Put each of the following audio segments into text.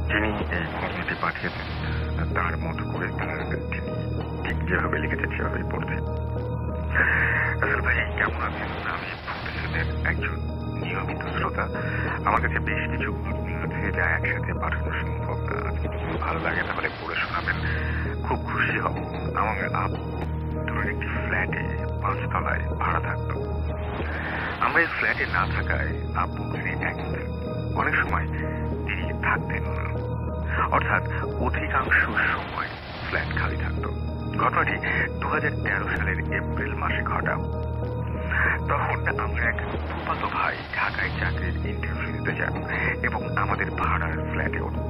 যিনি এই ঘটনাটি পাঠিয়েছেন তার মতো করে তিনি ঠিক যেভাবে লিখেছেন সেভাবেই পড়তে। রাসেল ভাই কেমন আছেন? আমি ফুটেজের একজন নিয়মিত শ্রোতা। আমার কাছে বেশ কিছু ঘটনা আছে যা একসাথে পাঠানো সম্ভব না। আজকে যদি ভালো লাগে তাহলে পড়ে শোনাবেন, খুব খুশি হব। আমার ধরুন একটি ফ্ল্যাটে 5 তলায় ভাড়া থাকতো। আমরা এই ফ্ল্যাটে না থাকায় আব্বু ওখানে একই থাকতো। অনেক সময় তিনি থাকতেন না, অর্থাৎ অধিকাংশ সময় ফ্ল্যাট খালি থাকতো। ঘটনাটি 2013 সালের এপ্রিল মাসে ঘটা। তখন আমরা এক ফুফাতো ভাই ঢাকায় চাকরির ইন্টারভিউ দিতে যান এবং আমাদের ভাড়ার ফ্ল্যাটে ওঠেন।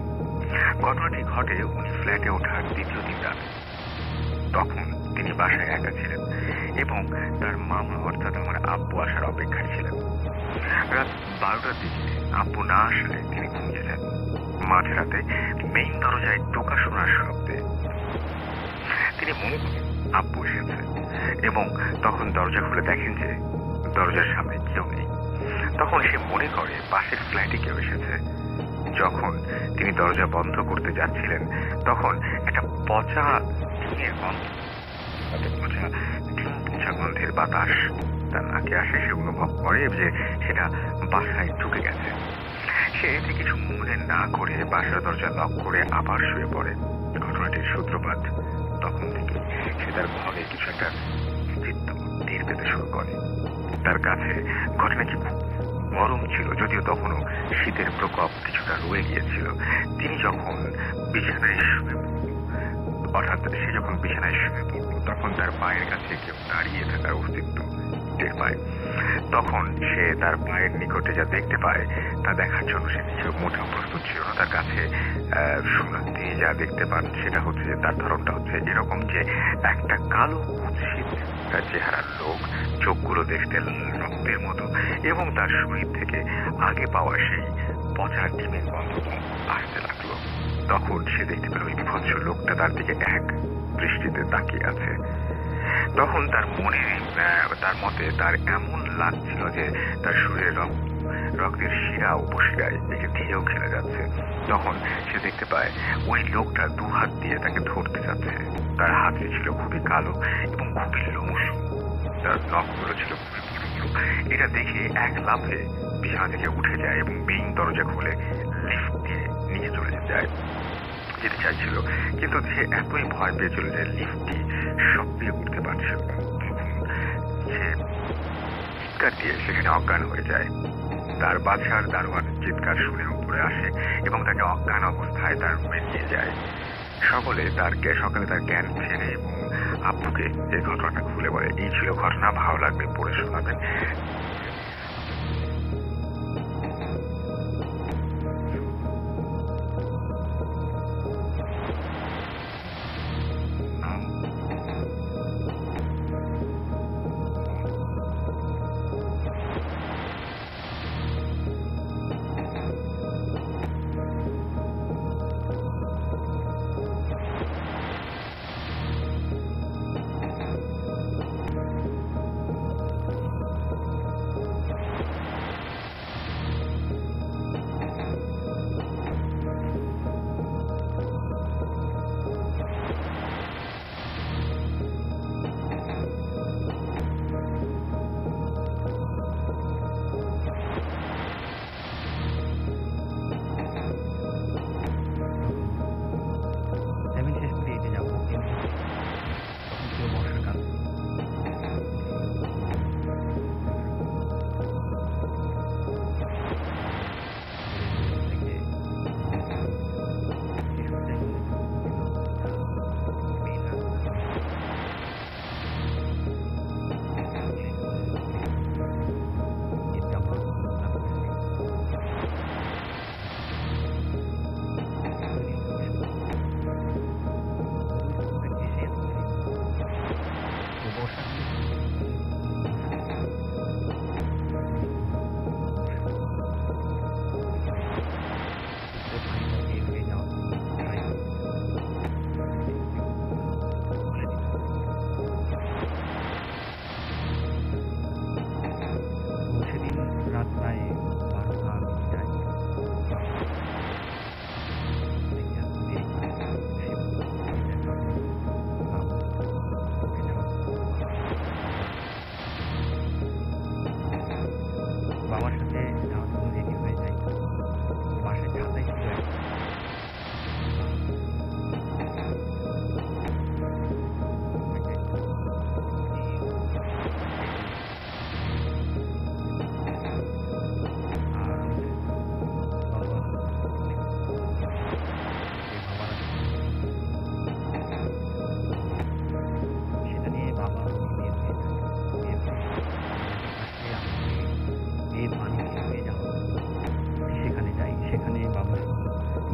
ঘটনাটি ঘটে উনি ফ্ল্যাটে ওঠার দ্বিতীয় দিন রাতে। তখন তিনি বাসায় একা ছিলেন এবং তার মামা অর্থাৎ আমার আব্বু আসার অপেক্ষায় ছিলেন। রাত 12টার দিকে আব্বু না আসলে তিনি ঘুমিয়ে যান। মাঝরাতে মেইন দরজায় টোকা শোনার শব্দে তিনি মনে করেন আব্বু এসেছে এবং তখন দরজা খুলে দেখেন যে দরজার সামনে কেউ নেই। তখন সে মনে করে পাশের ফ্ল্যাটে কেউ এসেছে। যখন তিনি দরজা বন্ধ করতে যাচ্ছিলেন তখন একটা পচা ডিমের গন্ধের বাতাস তার নাকে আসে। সে অনুভব করে যে সেটা বাসায় ঢুকে গেছে। সে এতে কিছু মনে না করে বাসার দরজা লক করে আবার শুয়ে পড়ে। ঘটনাটির সূত্রপাত তখন থেকে সে তার ঘরে কিছু একটা টের পেতে শুরু করে। তার কাছে ঘটনাটি খুব গরম ছিল, যদিও তখনও শীতের প্রকোপ কিছুটা রয়ে গিয়েছিল। তিনি যখন বিছানায় শুয়ে অর্থাৎ সে যখন বিছানায় শুয়ে পড়ল তখন তার পায়ের কাছে কেউ দাঁড়িয়ে থাকার অস্তিত্ব টের পায়। তখন সে তার পায়ের নিকটে যা দেখতে পায় তা দেখার জন্য সে কিছু মোটেও প্রস্তুত ছিল না। তার কাছে শোনাতে যা দেখতে পান সেটা হচ্ছে যে তার ধরনটা হচ্ছে এরকম যে একটা কালো কুৎসিত চেহারার লোক, চোখগুলো দেখতে রক্তের মতো এবং তার শরীর থেকে আগে পাওয়া সেই পচা ডিমের গন্ধ আসতে লাগলো। তখন সে দেখতে পেল ওই বিভৎস লোকটা তার দিকে এক দৃষ্টিতে তাকিয়ে আছে। তখন তার মতে তার এমন লাগছিল যে তার শরীরের রক্তের শিরা উপশিরায় একে ধেয়েও খেলে যাচ্ছে। তখন সে দেখতে পায় ওই লোকটা 2 হাত দিয়ে তাকে ধরতে যাচ্ছে। তার হাতটি ছিল খুবই কালো এবং খুবই লোমশ, তার নখগুলো ছিল খুবই বড় বড়। এটা দেখে এক লাফে বিছানা থেকে উঠে যায় এবং মেইন দরজা খুলে লিফট দিয়ে নিয়ে চলে যেতে চাইছিল, কিন্তু সে এতই ভয় পেয়েছিল যে লিফটটি সক্রিয় করতে পারছিল না। সে চিৎকার দিয়ে সেখানে অজ্ঞান হয়ে যায়। তার বাসার দারোয়ান চিৎকার শুনে উপরে আসে এবং তাকে অজ্ঞান অবস্থায় তার রুমে নিয়ে যায়। সকালে তার জ্ঞান ফেরে এবং আব্বুকে এই ঘটনাটা খুলে বলে। এই ছিল ঘটনা। ভালো লাগবে পড়ে শোনাবেন।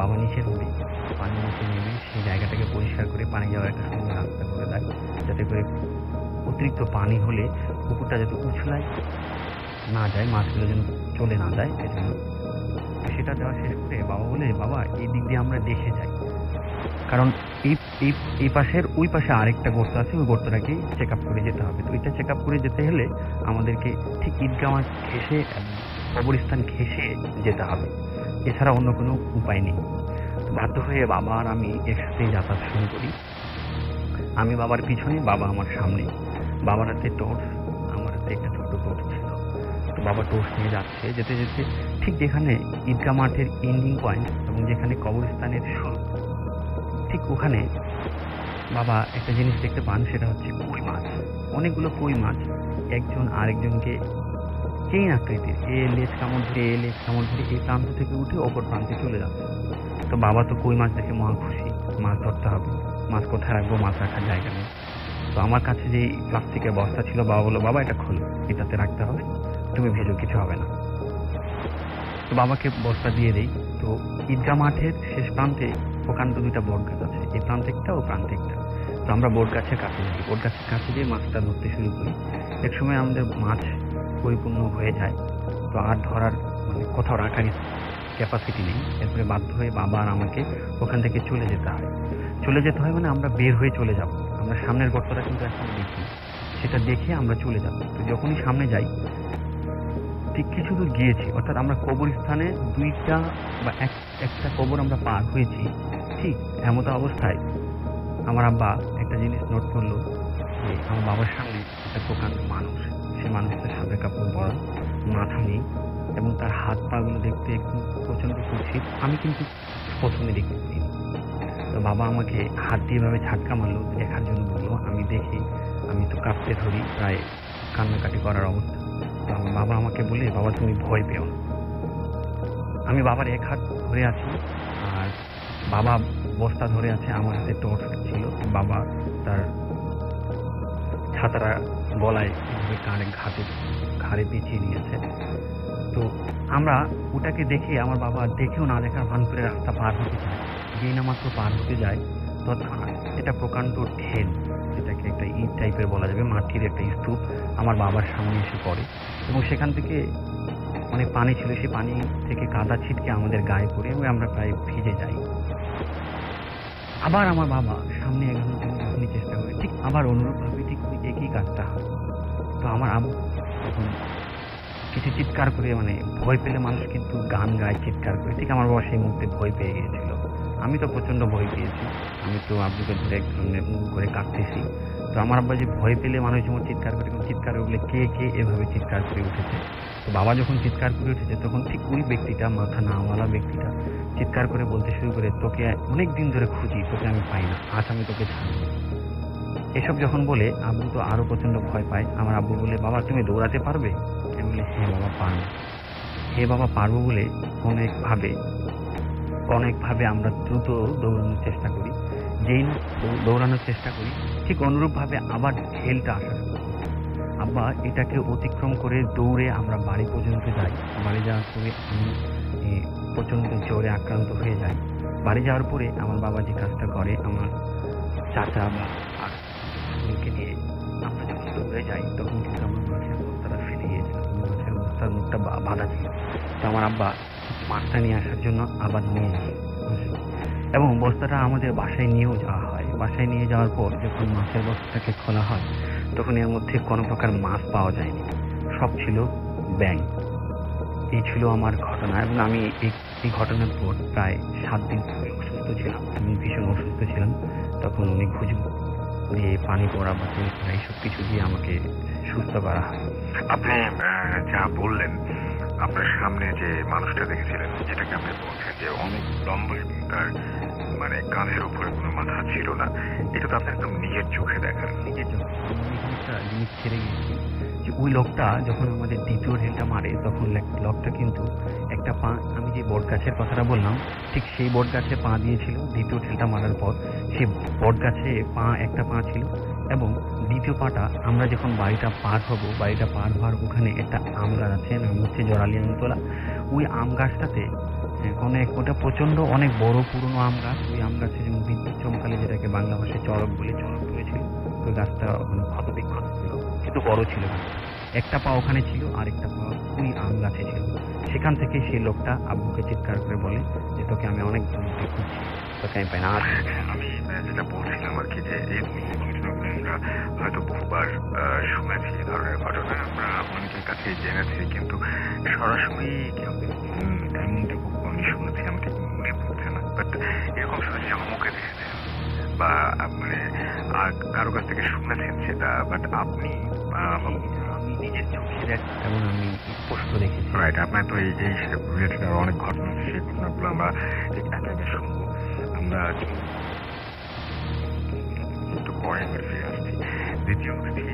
বাবা নিচে নেমে পানির নিচে নেমে সেই জায়গাটাকে পরিষ্কার করে পানি যাওয়ার একটা সুন্দর রাস্তা করে দেয়, যাতে করে অতিরিক্ত পানি হলে পুকুরটা যাতে উছলায় না যায়, মাছগুলো যেন চলে না যায় এজন্য। সেটা দেওয়া শেষ করে বাবা বলে, বাবা এই দিক দিয়ে আমরা দেখে যাই, কারণ এই এই এই পাশের ওই পাশে আরেকটা গর্ত আছে, ওই গর্তটাকে চেক আপ করে যেতে হবে। তো এটা চেক আপ করে যেতে হলে আমাদেরকে ঠিক ঈদগাহ মাঠ ঘেঁষে কবরস্থান ঘেঁষে যেতে হবে, এছাড়া অন্য কোনো উপায় নেই। তো বাধ্য হয়ে বাবা আর আমি একসাথে যাতায়াত শুরু করি। আমি বাবার পিছনে, বাবা আমার সামনে। বাবার হাতে টর্চ, আমার হাতে একটা ছোট টর্চ ছিল। তো বাবা টর্চ নিয়ে যাচ্ছে, যেতে যেতে ঠিক যেখানে ঈদগাহ মাঠের এন্ডিং পয়েন্ট এবং যেখানে কবরস্থানের শুরু, ঠিক ওখানে বাবা একটা জিনিস দেখতে পান, সেটা হচ্ছে কই মাছ। অনেকগুলো কই মাছ একজন আরেকজনকে চেইন আকৃতির এ লেজ কামড় ধরে এই প্রান্ত থেকে উঠে অপর প্রান্তে চলে যাচ্ছে। তো বাবা তো কই মাছ দেখে মহা খুশি, মাছ ধরতে হবে, মাছ কোথায় রাখবো, মাছ রাখার জায়গা নেই। তো আমার কাছে যেই প্লাস্টিকের বস্তা ছিল, বাবা বললো, বাবা এটা খোলো, এটাতে রাখতে হবে, তুমি ভেজো, কিছু হবে না। তো বাবাকে বস্তা দিয়ে দেই। তো ঈদগাহ মাঠের শেষ প্রান্তে প্রকাণ্ড দুইটা বট গাছ আছে, এই প্রান্তে একটা ও প্রান্তে একটা। তো আমরা বট গাছের কাছে যাই, বট গাছের কাছে গিয়ে মাছটা ধরতে শুরু করি। এক সময় আমাদের মাছ পরিপূর্ণ হয়ে যায়, তো আর ধরার কোথাও রাখার ক্যাপাসিটি নেই। এরপরে বাধ্য হয়ে বাবা আর আমাকে ওখান থেকে চলে যেতে হয় মানে আমরা বের হয়ে চলে যাব। আমরা সামনের গর্তটা কিন্তু এখন দেখি, সেটা দেখে আমরা চলে যাব। তো যখনই সামনে যাই, ঠিক কিছু দূর গিয়েছি, অর্থাৎ আমরা কবরস্থানে দুইটা বা একটা কবর আমরা পার হয়েছি। ঠিক এমত অবস্থায় আমার আব্বা একটা জিনিস নোট করলো, যে আমার বাবার সামনে একটা প্রকাণ্ড মানুষ, সে মানুষটা সাদা কাপড় পরা, মাথা নেই এবং তার হাত পা গুলো দেখতে একদম প্রচন্ড কুৎসিত। আমি কিন্তু প্রথমে দেখতে পাইনি। তো বাবা আমাকে হাত দিয়ে এভাবে ঝাটকা মারলো, দেখার জন্য বললো। আমি দেখি, আমি তো কাঁপতে ধরি, প্রায় কান্নাকাটি করার অবস্থা। তো আমার বাবা আমাকে বলে, বাবা তুমি ভয় পেও না। আমি বাবার এক হাত ধরে আছি, আর বাবা বস্তা ধরে আছে, আমার হাতে টর্চ ছিল। বাবা তার ছাতাটা গলায় এভাবে ঘাড়ে পেঁচিয়ে নিয়েছে। তো আমরা ওটাকে দেখে, আমার বাবা দেখেও না দেখার ভান করে রাস্তা পার হতে চায়। যেই না মাত্র পার হতে যায়, তৎক্ষণাৎ এটা প্রকাণ্ড ঢেল, যেটাকে একটা ইট টাইপের বলা যাবে, মাটির একটা স্তূপ আমার বাবার সামনে এসে পড়ে এবং সেখান থেকে অনেক পানি ছিল, সেই পানি থেকে কাদা ছিটকে আমাদের গায়ে পড়ে এবং আমরা প্রায় ভিজে যাই। আবার আমার বাবা সামনে এগোনোর জন্য যখনই চেষ্টা করে, ঠিক আবার অনুরূপভাবে ঠিক একই কাজটা হয়। তো আমার আব্বু তখন কিছু চিৎকার করে, ভয় পেলে মানুষ কিন্তু গান গায়, চিৎকার করে, ঠিক আমার বাবা সেই মুহূর্তে ভয় পেয়ে গিয়েছিল। আমি তো প্রচন্ড ভয় পেয়েছি, আমি তো আব্বুকে ধরে এক ধরনের করে কাঁদতেছি। তো আমার আব্বা যে ভয় পেলে মানুষ যেমন চিৎকার করে, চিৎকার বলে কে এভাবে চিৎকার করে উঠেছে। তো বাবা যখন চিৎকার করে উঠেছে, তখন ঠিক ওই ব্যক্তিটা, মাথা নাওয়ালা ব্যক্তিটা, চিৎকার করে বলতে শুরু করে, তোকে অনেক দিন ধরে খুঁজি, তোকে আমি পাই না, আজ আমি তোকে ছাড়ব। এসব যখন বলে, আব্বু তো আরো প্রচন্ড ভয় পায়। আমার আব্বু বলে, বাবা তুমি দৌড়াতে পারবে? আমি বলি, হ্যাঁ বাবা পারবো। হ্যাঁ বাবা পারবো বলে অনেকভাবে আমরা দ্রুত দৌড়ানোর চেষ্টা করি। যেই না দৌড়ানোর চেষ্টা করি, ঠিক অনুরূপভাবে আবার ঢেলটা আসা শুরু করে। আব্বা এটাকে অতিক্রম করে দৌড়ে আমরা বাড়ি পর্যন্ত যাই। বাড়ি যাওয়ার পরে আমি প্রচন্ড জ্বরে আক্রান্ত হয়ে যাই। বাড়ি যাওয়ার পরে আমার বাবা যে কাজটা করে, আমার চাচা বা আর স্কুলকে নিয়ে আমরা যখন দৌড়ে যাই, তখন কিন্তু আমার মাছের বস্তাটা ফেলে গিয়েছিলাম, মাছের বস্তার মুখটা বাঁধা ছিল। তো আমার আব্বা মাছটা নিয়ে আসার জন্য আবার নিয়ে আসে এবং বস্তাটা আমাদের বাসায় নিয়েও যাওয়া হয়। বাসায় নিয়ে যাওয়ার পর যখন মাছের বস্তাটাকে খোলা হয়, তখন এর মধ্যে কোনো প্রকার মাছ পাওয়া যায়নি, সব ছিল ব্যাঙ। এই ছিল আমার ঘটনা এবং আমি এই ঘটনার পর প্রায় 7 দিন অসুস্থ ছিলাম, আমি ভীষণ অসুস্থ ছিলাম। তখন অনেক ঘুষ দিয়ে, পানি পড়া বা তেল পড়া, এইসব কিছু দিয়ে আমাকে সুস্থ করা হয়। আপনি যা বললেন, আপনার সামনে যে মানুষটা দেখেছিলেন, যেটাকে আপনি বলছেন যে অনেক লম্বা এবং তার কাঁধের উপরে কোনো মাথা ছিল না, এটা তো আপনি একদম নিজের চোখে দেখেন। নিজের চোখে আমি এখানে একটা জিনিস ছেড়ে গেছি, যে ওই লোকটা যখন আমাদের দ্বিতীয় ঢেলটা মারে, তখন লোকটা কিন্তু একটা পা, আমি যে বট গাছের কথাটা বললাম, ঠিক সেই বট গাছে পা দিয়েছিল। দ্বিতীয় ঢেলটা মারার পর সেই বট গাছে একটা পা ছিল এবং দ্বিতীয় পাটা আমরা যখন বাড়িটা পার হওয়ার ওখানে একটা আম গাছ আছে, নাম হচ্ছে জরালি আমতলা। ওই আম গাছটাতে অনেক, ওটা প্রচন্ড অনেক বড় পুরনো আম গাছ। ওই আম গাছে যেমন বিদ্যুৎ চমকালে যেটাকে বাংলা ভাষায় চড়ক বলে, চড়ক ধরেছিল। ওই গাছটা মানে ক্ষত বিক্ষত ছিল, কিন্তু বড় ছিল গাছটা। একটা পা ওখানে ছিল, আর একটা পা ওই আম গাছে ছিল। সেখান থেকে সেই লোকটা আব্বুকে চিৎকার করে বলে যে তোকে আমি অনেক দূর থেকে খুঁজছি, তোকে আমি পাই না। আর আমি যেটা বলছিলাম আর কি, যে এই ঘটনাগুলো আমরা হয়তো বহুবার শুনেছি, এই ধরনের ঘটনা আমরা অনেকের কাছে জেনেছি, কিন্তু সরাসরি কেউ এমনটা খুব কমই শুনেছি। আমি ঠিক মনে পড়ছে না, বাট এরকম শুনেছি যে অমুকে দেখেছেন বা মানে আর কারো কাছ থেকে শুনেছেন সেটা, বাট আপনি আমি নিজের চোখে দেখা এবং আমি স্পষ্ট দেখেছি। রাইট, আপনার তো এই রিলেটেড আরো অনেক ঘটনা আছে, সেই ঘটনাগুলো আমরা ঠিক একে একে শুনবো। আমরা একটু পরে আবার ফিরে আসছি। দ্বিতীয় অতিথি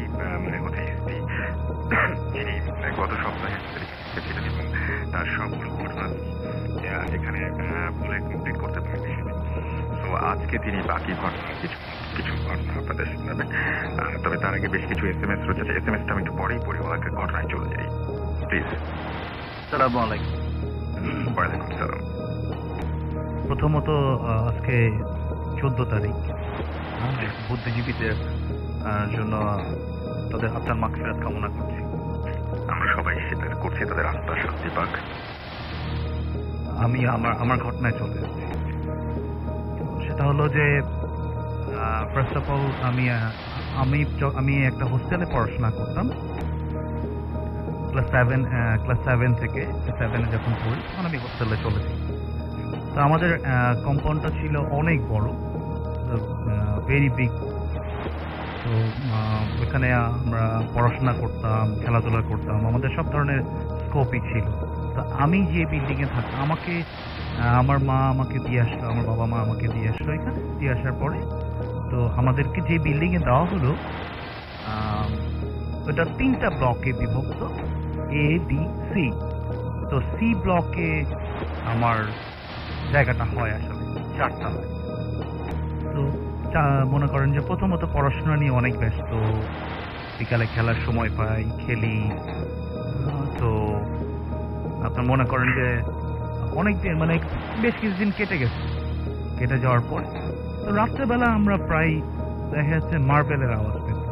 মানে অতিথি যিনি গত সপ্তাহে এসেছিলেন এবং তার সবগুলো ঘটনা এখানে বলে কমপ্লিট করতে পারেনি সেদিন। তো আজকে তিনি বাকি ঘটনা কিছু কিছু ঘটনা আপনাদের শোনাবেন। তবে তার আগে বেশ কিছু SMS রয়েছে। SMS টা আমি একটু পরেই পড়ি, ওনাকে ঘটনায় চলে যাই প্লিজ। আসসালামু আলাইকুম। ওয়ালাইকুম সালাম। প্রথমত আজকে 14 তারিখ, বুদ্ধিজীবীদের জন্য তাদের আত্মার মাগফিরাত কামনা করছি। আমরা সবাই সেটা করছি, তাদের আত্মার শান্তি পাক। আমি আমার ঘটনায় চলে যাচ্ছি। সেটা হলো যে ফার্স্ট অফ অল আমি একটা হোস্টেলে পড়াশোনা করতাম ক্লাস 7 থেকে। 7-এ যখন পড়ি তখন আমি হোস্টেলে চলে যাই। তো আমাদের কম্পাউন্ডটা ছিল অনেক বড়, ভেরি বিগ। তো ওখানে আমরা পড়াশোনা করতাম, খেলাধুলা করতাম, আমাদের সব ধরনের স্কোপই ছিল। তো আমি যে বিল্ডিংয়ে থাকতাম, আমার মা আমাকে দিয়ে আসলো, আমার বাবা মা আমাকে দিয়ে আসলো এখানে। দিয়ে আসার পরে তো আমাদেরকে যে বিল্ডিংয়ে দেওয়া হলো, ওটা 3টা ব্লকে বিভক্ত, A B C। তো সি ব্লকে আমার জায়গাটা হয় আসলে 4টা হয়। তো মনে করেন যে প্রথমত পড়াশোনা নিয়ে অনেক ব্যস্ত, বিকালে খেলার সময় পাই, খেলি। তো আপনার মনে করেন যে অনেক দিন মানে বেশ কিছুদিন কেটে যাওয়ার পর তো রাত্রেবেলা আমরা প্রায় দেখা যাচ্ছে মার্বেলের আওয়াজ পেতাম।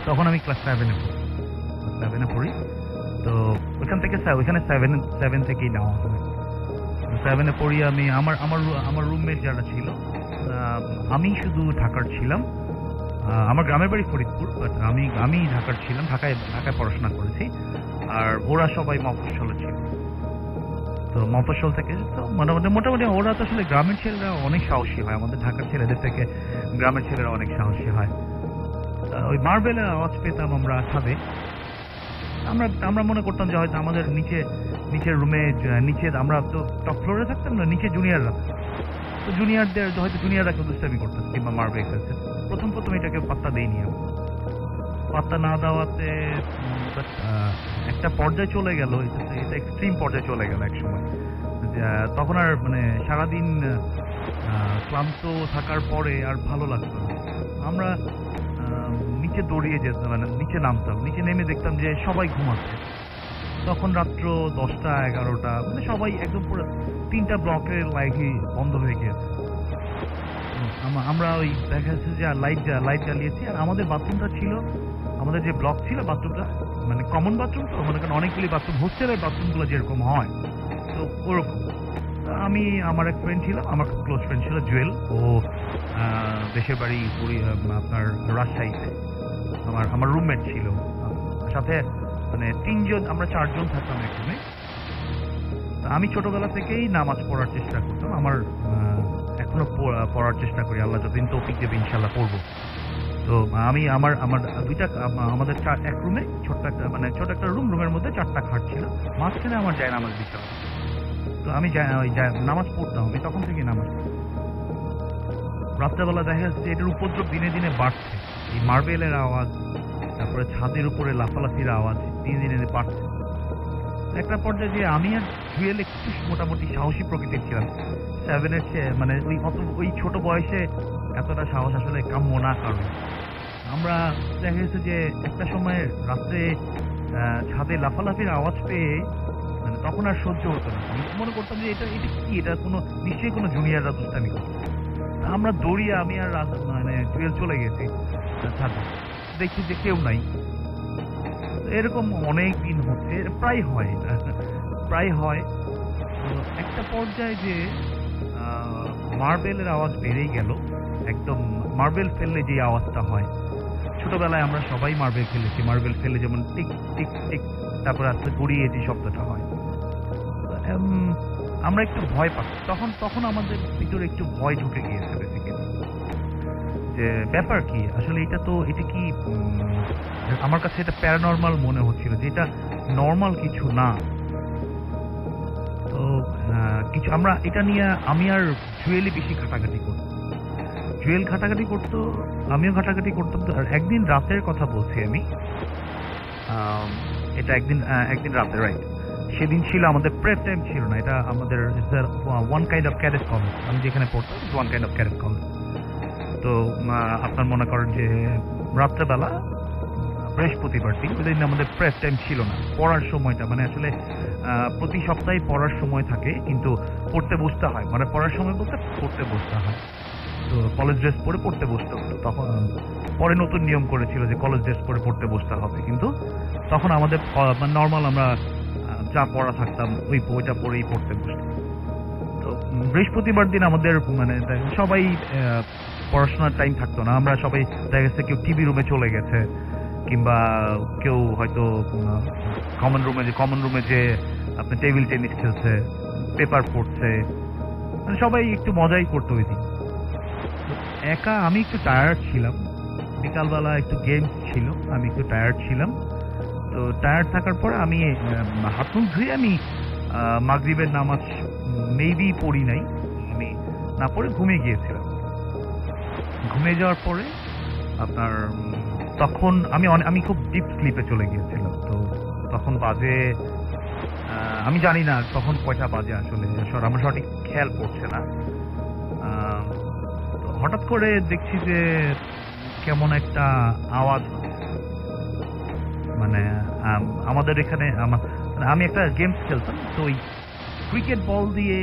তখন আমি ক্লাস 7-এ পড়ি। তো ওইখানে 7 থেকেই নেওয়া হয়। 7-এ পড়ি আমি। আমার রুমমেট যারা ছিল, আমি শুধু ঢাকার ছিলাম। আমার গ্রামের বাড়ি ফরিদপুর, বাট আমি ঢাকার ছিলাম, ঢাকায় পড়াশোনা করেছি। আর ওরা সবাই মফস্বলে ছিল। তো মফস্বল থেকে তো মোটামুটি ওরা তো আসলে গ্রামের ছেলেরা অনেক সাহসী হয়, আমাদের ঢাকার ছেলেদের থেকে গ্রামের ছেলেরা অনেক সাহসী হয়। ওই মার্বেলের আওয়াজ পেতাম আমরা ছাদে। আমরা মনে করতাম যে হয়তো আমাদের নিচের রুমে, নিচে আমরা তো টপ ফ্লোরে থাকতাম না, নিচে জুনিয়ররা, তো জুনিয়ররা কেউ দুষ্টামি করতেছে কিংবা মার্বেল খেলছে। প্রথম এটাকে পাত্তা দেইনি আমি। পাত্তা না দেওয়াতে একটা পর্যায়ে চলে গেল, এটা এক্সট্রিম পর্যায়ে চলে গেল এক সময়। তখন আর মানে সারাদিন ক্লান্ত থাকার পরে আর ভালো লাগতো না। আমরা নিচে দৌড়িয়ে যেতাম, মানে নিচে নামতাম। নিচে নেমে দেখতাম যে সবাই ঘুমাচ্ছে। তখন রাত্র 10টা 11টা, মানে সবাই একদম পুরো 3টা ব্লকের লাইটই বন্ধ হয়ে গিয়েছে। আমরা ওই দেখা যাচ্ছে যে লাইট জ্বালিয়েছি। আর আমাদের বাথরুমটা ছিল, আমাদের যে ব্লক ছিল বাথরুমটা মানে কমন বাথরুম, তো মনে করেন অনেকগুলি বাথরুম, হোস্টেলের বাথরুমগুলো যেরকম হয় তো ওরকম। আমি আমার এক ফ্রেন্ড ছিল, আমার খুব ক্লোজ ফ্রেন্ড ছিল জুয়েল। ও দেশের বাড়ি আপনার রাজশাহীতে। আমার রুমমেট ছিল সাথে, মানে 3জন, আমরা 4জন থাকতাম এক রুমে। আমি ছোটবেলা থেকেই নামাজ পড়ার চেষ্টা করতাম। আমার এখনো পড়ার চেষ্টা করি, আল্লাহ যতদিন তৌফিক দেবে ইনশাল্লাহ পড়বো। তো আমি আমার আমাদের এক রুমে ছোট একটা রুমের মধ্যে 4টা খাট ছিল, মাঝখানে আমার নামাজ বিছানা। তো আমি নামাজ পড়তাম, আমি তখন থেকে নামাজ পড়তাম। রাত্রেবেলা দেখা যাচ্ছে যে এটার উপদ্রব দিনে দিনে বাড়ছে। এই মার্বেলের আওয়াজ, তারপরে ছাদের উপরে লাফালাফির আওয়াজ দিনে দিনে বাড়ছে। একটা পর্যায়ে যে আমি আর জুয়েল একটু মোটামুটি সাহসী প্রকৃতির ছিলাম। 7-এর চেয়ে মানে ওই ছোট বয়সে এতটা সাহস আসলে কাম্য না কারণ। আমরা দেখা গেছে যে একটা সময় রাত্রে ছাদে লাফালাফির আওয়াজ পেয়ে, মানে তখন তখন আর সহ্য হতো না। আমি মনে করতাম যে এটা এটা কি, এটা কোনো নিশ্চয়ই কোনো জুনিয়ররা দুষ্টামি করছে। তা আমরা দৌড়িয়ে আমি আর মানে জুয়েল চলে গেছি ছাদে, দেখি যে কেউ নাই। তো এরকম অনেক দিন হচ্ছে, প্রায় হয় এটা, প্রায় হয়। তো একটা পর্যায়ে যে মার্বেলের আওয়াজ বেড়েই গেল, একদম মার্বেল ফেললে যে আওয়াজটা হয়, ছোটবেলায় আমরা সবাই মার্বেল খেলেছি, মার্বেল ফেলে যেমন টিক টিক টিক তারপরে আস্তে গড়িয়ে যে শব্দটা হয়, আমরা একটু ভয় পাচ্ছি তখন। তখন আমাদের ভিতরে একটু ভয় ঢুকে গিয়েছে বেসিক্যালি, যে ব্যাপার কি আসলে, এটা কি আমার কাছে এটা প্যারানর্মাল মনে হচ্ছিল, যে এটা নর্মাল কিছু না। তো কিছু আমরা এটা নিয়ে আমি আর জুয়েলি বেশি ঘাটাঘাটি করতাম। জুয়েল ঘাটাঘাটি করতো, আমিও ঘাটাঘাটি করতাম। তো আর একদিন রাতের কথা বলছি আমি, এটা একদিন রাতে, রাইট। সেদিন ছিল আমাদের প্রেপ টাইম ছিল না, এটা আমাদের one kind of cadet college, আমি যেখানে পড়তাম one kind of cadet college. তো আপনার মনে করেন যে রাত্রেবেলা বৃহস্পতিবার দিন, ওই দিন আমাদের প্রেপ টাইম ছিল না, পড়ার সময়টা মানে আসলে প্রতি সপ্তাহে পড়ার সময় থাকে, কিন্তু পড়তে বসতে হয়, মানে পড়ার সময় বলতে পড়তে বসতে হয়। তো কলেজ ড্রেস পরে পড়তে বসতে হতো। তখন পরে নতুন নিয়ম করেছিল যে কলেজ ড্রেস পরে পড়তে বসতে হবে, কিন্তু তখন আমাদের নর্মাল আমরা যা পড়া থাকতাম ওইটা পরেই পড়তে বসতাম। তো বৃহস্পতিবার দিন আমাদের মানে সবাই পড়াশোনার টাইম থাকতো না, আমরা সবাই দেখা গেছে কেউ টিভি রুমে চলে গেছে, কিংবা কেউ হয়তো কমন রুমে যে আপনি টেবিল টেনিস খেলছে, পেপার পড়ছে, মানে সবাই একটু মজাই করতো ওই দিন। একা আমি একটু টায়ার্ড ছিলাম, বিকালবেলা একটু গেমস ছিল, আমি একটু টায়ার্ড ছিলাম। তো টায়ার্ড থাকার পর আমি হাত মুখ ধুয়ে আমি মাগরিবের নামাজ মেবি পড়ি নাই, আমি না পড়ে ঘুমিয়ে গিয়েছিলাম। ঘুমিয়ে যাওয়ার পরে আপনার তখন আমি খুব ডিপ স্লিপে চলে গিয়েছিলাম। তো তখন বাজে আমি জানি না তখন কয়টা বাজে, আসলে আমার সঠিক খেয়াল পড়ছে না। হঠাৎ করে দেখছি যে কেমন একটা আওয়াজ হচ্ছে, মানে আমাদের এখানে আমি একটা গেমস খেলতাম, তো ওই ক্রিকেট বল দিয়ে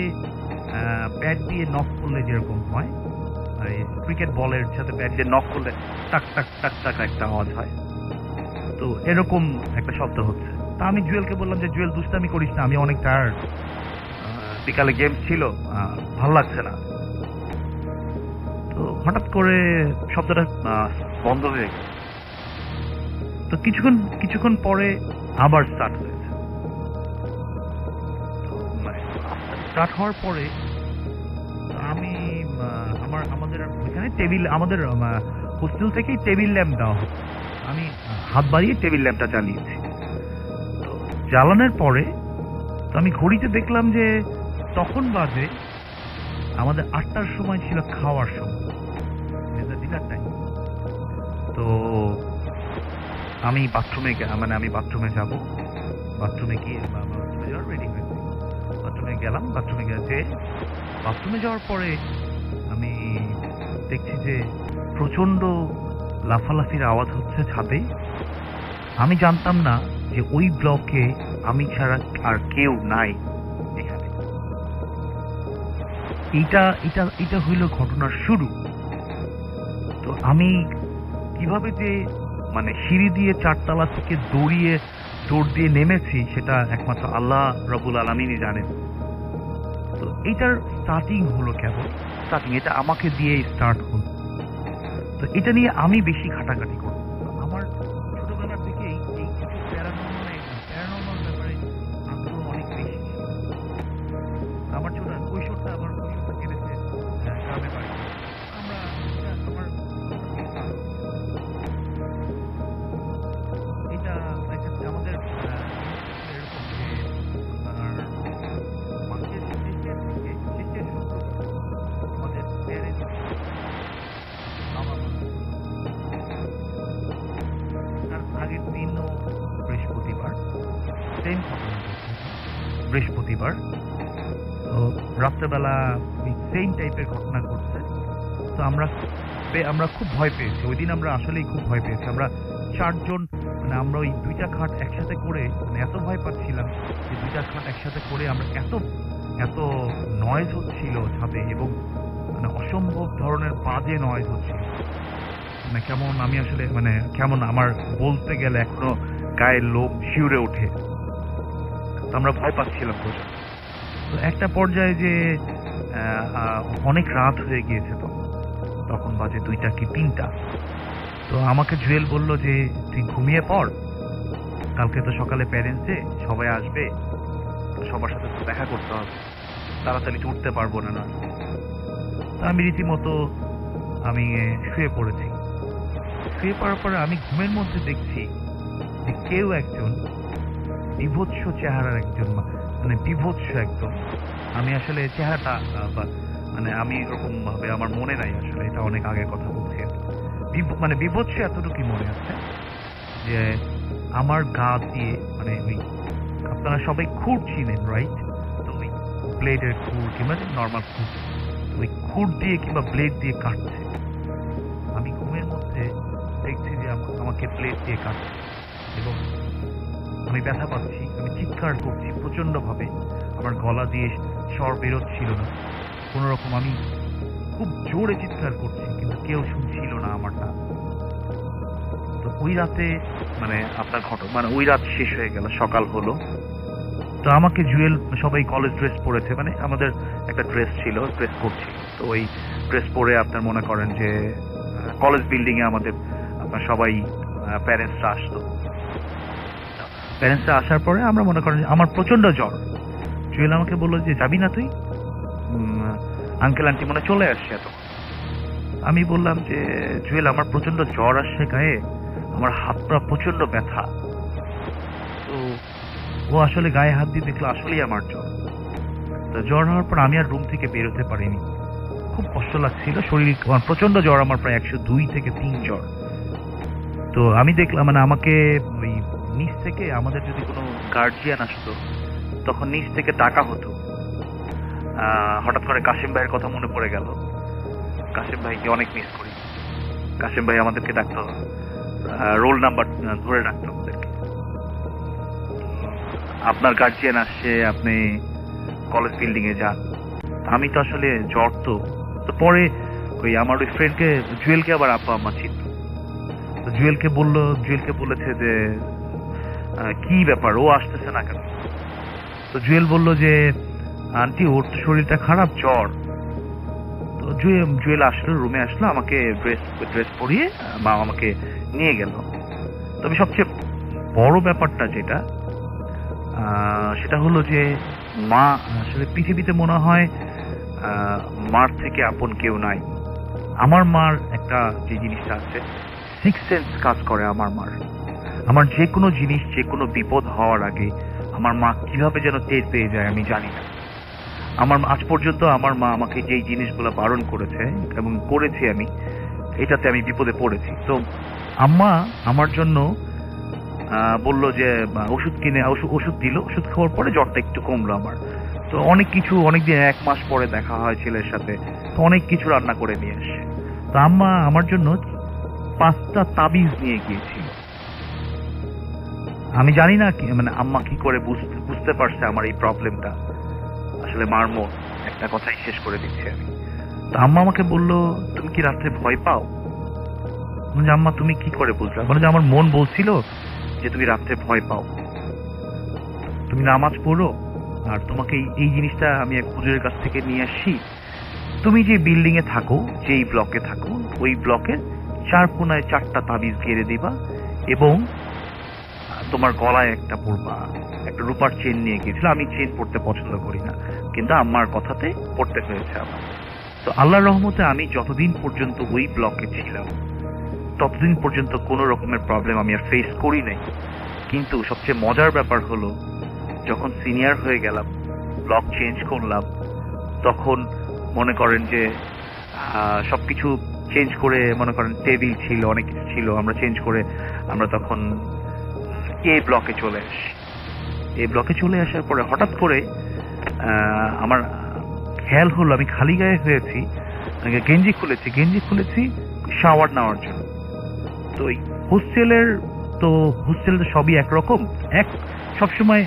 ব্যাট দিয়ে নক করলে যেরকম হয়, ক্রিকেট বলের সাথে ব্যাট দিয়ে নক করলে টাক টাক টাক টাক একটা আওয়াজ হয়, তো এরকম একটা শব্দ হচ্ছে। তা আমি জুয়েলকে বললাম যে জুয়েল দুষ্টামি করিস না, আমি অনেক টায়ার্ড, বিকালে গেমস ছিল, ভালো লাগছে না। তো হঠাৎ করে শব্দটা বন্ধ হয়ে গেল। তো কিছুক্ষণ পরে আবার স্টার্ট হয়েছে। তো মানে স্টার্ট হওয়ার পরে আমি আমাদের এখানে আমাদের হোস্টেল থেকেই টেবিল ল্যাম্প দেওয়া হতো, আমি হাত বাড়িয়ে টেবিল ল্যাম্পটা জ্বালিয়েছি। তো জ্বালানোর পরে তো আমি ঘড়িতে দেখলাম যে তখন বাজে আমাদের 8টার সময় ছিল খাওয়ার সময়, ডিনার টাইম। তো আমি বাথরুমে যাব, বাথরুমে গিয়ে বাথরুমে যাওয়ার রেডি হয়েছি, বাথরুমে গেলাম। বাথরুমে যাওয়ার পরে আমি দেখছি যে প্রচন্ড লাফালাফির আওয়াজ হচ্ছে ছাদে। আমি জানতাম না যে ওই ব্লকে আমি ছাড়া আর কেউ নাই এখানে। এটা হইল ঘটনার শুরু। তো আমি কিভাবে যে মানে সিঁড়ি দিয়ে 4তলা থেকে দৌড় দিয়ে নেমেছি সেটা একমাত্র আল্লাহ রাব্বুল আলামিনই জানেন। তো এইটার স্টার্টিং হলো কেবল এটা আমাকে দিয়ে স্টার্ট হলো। তো এটা নিয়ে আমি বেশি ঘাটাঘাটি করব। আমার ছোটবেলা থেকেই এই কিছু প্যারানর্মাল ব্যাপারে আগ্রহ অনেক বেশি ছিল। আমার কৈশোরটা কেটেছে গ্রামের বাড়ি। আমাদের এরকম যে আপনার মাসের শেষের আমাদের প্যারেন্টস তার আগের দিনও বৃহস্পতিবার সেম ঘটনা ঘটছে। বৃহস্পতিবার তো রাত্রেবেলা সেম টাইপের ঘটনা ঘটছে। তো আমরা খুব ভয় পেয়েছি ওই দিন, আমরা আসলেই খুব ভয় পেয়েছি। আমরা 4 জন মানে আমরা ওই দুইটা খাট একসাথে করে মানে এত ভয় পাচ্ছিলাম যে দুইটা খাট একসাথে করে আমরা এত এত নয়েজ হচ্ছিল ছাদে, এবং মানে অসম্ভব ধরনের বাজে নয়েজ হচ্ছিল। মানে কেমন আমি আসলে মানে কেমন আমার বলতে গেলে এখনো গায়ের লোম শিউরে ওঠে। তো আমরা ভয় পাচ্ছিলাম প্রচুর। তো একটা পর্যায়ে যে অনেক রাত হয়ে গিয়েছে, তখন বাজে 2টা কি 3টা। তো আমাকে জুয়েল বলল যে তুই ঘুমিয়ে পড়, কালকে তো সকালে প্যারেন্টস ডে, সবাই আসবে, সবার সাথে তো দেখা করতে হবে, তাড়াতাড়ি উঠতে পারবো না। তো আমি রীতিমতো আমি শুয়ে পড়েছি। শুয়ে পড়ার পরে আমি ঘুমের মধ্যে দেখছি যে কেউ একজন বিভৎস চেহারার একজন, মানে বিভৎস একদম। আমি আসলে চেহারাটা মানে আমি এরকম ভাবে আমার মনে নাই, আসলে এটা অনেক আগের কথা বলছি। মানে বিভৎস এতটুকুই মনে আছে যে আমার গা দিয়ে, মানে ওই আপনারা সবাই খুঁট চিনেন রাইট? তো ওই ব্লেডের খুঁট কিংবা নর্মাল খুঁট, ওই খুঁট দিয়ে কিংবা ব্লেড দিয়ে কাটছে। আমি ঘুমের মধ্যে দেখছি যে আমাকে ব্লেড দিয়ে কাটছে, এবং আমি ব্যথা পাচ্ছি, আমি চিৎকার করছি প্রচন্ড ভাবে, আমার গলা দিয়ে স্বর বেরোচ্ছিল না কোন রকম। আমি খুব জোরে চিৎকার করছি, কিন্তু কেউ শুনছিল না আমারটা। তো ওই রাতে মানে আপনার মানে ওই রাত শেষ হয়ে গেল, সকাল হলো। তো আমাকে জুয়েল, সবাই কলেজ ড্রেস পরেছে, মানে আমাদের একটা ড্রেস ছিল, ড্রেস কোড ছিল। তো ওই ড্রেস পরে আপনার মনে করেন যে কলেজ বিল্ডিং এ আমাদের আপনার সবাই প্যারেন্টসরা আসতো। প্যারেন্টসরা আসার পরে আমরা মনে করেন আমার প্রচন্ড জ্বর। জুয়েল আমাকে বললো যে যাবি না তুই, আঙ্কেল আন্টি মনে চলে আসছে এত। আমি বললাম যে জুয়েল আমার প্রচন্ড জ্বর আসছে গায়ে, আমার হাত পা প্রচন্ড ব্যথা। তো ও আসলে গায়ে হাত দিয়ে দেখলো আসলেই আমার জ্বর। তো জ্বর হওয়ার পর আমি আর রুম থেকে বেরোতে পারিনি, খুব কষ্ট লাগছিল, শরীর প্রচন্ড জ্বর, আমার প্রায় 102 থেকে 3 জ্বর। তো আমি দেখলাম মানে আমাকে ওই নিচ থেকে আমাদের যদি কোনো গার্জিয়ান আসতো তখন নিচ থেকে ডাকা হতো। হঠাৎ করে কাশিম ভাইয়ের কথা মনে পড়ে গেল, কাশিম ভাইকে অনেক মিস করি। কাশিম ভাই আমাদেরকে ডাকতো, রোল নাম্বার ধরে ডাকতো আমাদেরকে, আপনার গার্জিয়ান আসছে, আপনি কলেজ বিল্ডিং এ যান। আমি তো আসলে জ্বর, তো পরে ওই আমার ওই ফ্রেন্ডকে জুয়েলকে আবার আব্বা আম্মা চিনত। তো জুয়েলকে বলেছে যে কি ব্যাপার, ও আসতেছে না কেন? তো জুয়েল বলল যে আন্টি ওর তো শরীরটা খারাপ, জ্বর। তো জুয়েল আসলো, রুমে আসলো, আমাকে ড্রেস পরিয়ে মা আমাকে নিয়ে গেল। তবে সবচেয়ে বড় ব্যাপারটা যেটা সেটা হলো যে মা আসলে পৃথিবীতে মনে হয় মার থেকে আপন কেউ নাই। আমার মার একটা যে জিনিসটা আছে, 6 সেন্স কাজ করে আমার মার। আমার যে কোনো জিনিস, যে কোনো বিপদ হওয়ার আগে আমার মা কিভাবে যেন টের পেয়ে যায় আমি জানি না। আমার আজ পর্যন্ত আমার মা আমাকে যেই জিনিসগুলো বারণ করেছে এবং করেছি আমি, এটাতে আমি বিপদে পড়েছি। তো আম্মা আমার জন্য বলল যে ওষুধ কিনে, ওষুধ দিল, ওষুধ খাওয়ার পরে জ্বরটা একটু কমলো আমার। তো অনেকদিন 1 মাস পরে দেখা হয় ছেলের সাথে, তো অনেক কিছু রান্না করে নিয়ে আসে। তো আম্মা আমার জন্য 5টা তাবিজ নিয়ে গিয়েছিল। আমি জানি না মানে আম্মা কি করে বুঝতে পারছে আমার এই প্রবলেমটা। আসলে মার মন, একটা কথাই শেষ করে দিচ্ছি আমি। তো আম্মা আমাকে বললো, তুমি কি রাত্রে ভয় পাও? আম্মা তুমি কি করে বুঝলা? মানে যে আমার মন বলছিল যে তুমি রাত্রে ভয় পাও, তুমি নামাজ পড়ো, আর তোমাকে এই জিনিসটা আমি এক হুজুরের কাছ থেকে নিয়ে আসছি। তুমি যে বিল্ডিং এ থাকো, যেই ব্লকে থাকো, ওই ব্লকের 4 কোনায় 4টা তাবিজ ঘিরে দিবা, এবং তোমার গলায় একটা পরবা। একটা রূপার চেন নিয়ে গিয়েছিল, আমি চেন পড়তে পছন্দ করি না, কিন্তু আম্মার কথাতে পড়তে হয়েছে আমার। তো আল্লাহর রহমতে আমি যতদিন পর্যন্ত ওই ব্লকে ছিলাম ততদিন পর্যন্ত কোনো রকমের প্রবলেম আমি আর ফেস করি নাই। কিন্তু সবচেয়ে মজার ব্যাপার হলো, যখন সিনিয়র হয়ে গেলাম, ব্লক চেঞ্জ করলাম, তখন মনে করেন যে সবকিছু চেঞ্জ করে, মনে করেন টেবিল ছিল, অনেক কিছু ছিল, আমরা চেঞ্জ করে আমরা তখন এই ব্লকে চলে আসি। এই ব্লকে চলে আসার পরে হঠাৎ করে আমার খেয়াল হলো আমি খালি গায়ে হয়েছি, গেঞ্জি খুলেছি শাওয়ার নেওয়ার জন্য। তো হোস্টেলের তো হোস্টেল তো সবই একরকম, সবসময়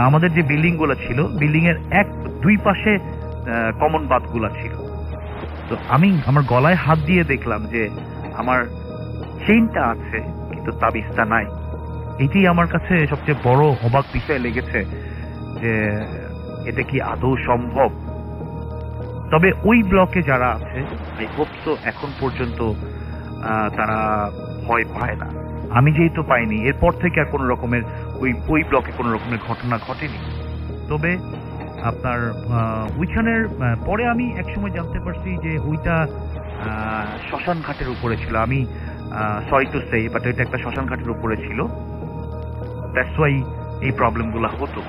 আমাদের যে বিল্ডিং গুলো ছিল, বিল্ডিং এর দুই পাশে কমন বাথগুলা ছিল। তো আমি আমার গলায় হাত দিয়ে দেখলাম যে আমার চেইনটা আছে কিন্তু তাবিজটা নাই। এটি আমার কাছে সবচেয়ে বড় অবাক বিষয় লেগেছে যে এটা কি আদৌ সম্ভব। তবে ওই ব্লকে যারা আছে, আই হোপ সো এখন পর্যন্ত তারা ভয় পায় না। আমি যেহেতু পাইনি, এরপর থেকে আর কোনো রকমের ওই ব্লকে কোনো রকমের ঘটনা ঘটেনি। তবে আপনার ওইখানের পরে আমি একসময় জানতে পারছি যে ওইটা শ্মশান ঘাটের উপরে ছিল। আমি সরি টু সে, বাট এটা একটা শ্মশান ঘাটের উপরে ছিল। দ্যাটস ওয়াই এই প্রবলেমগুলো হতো।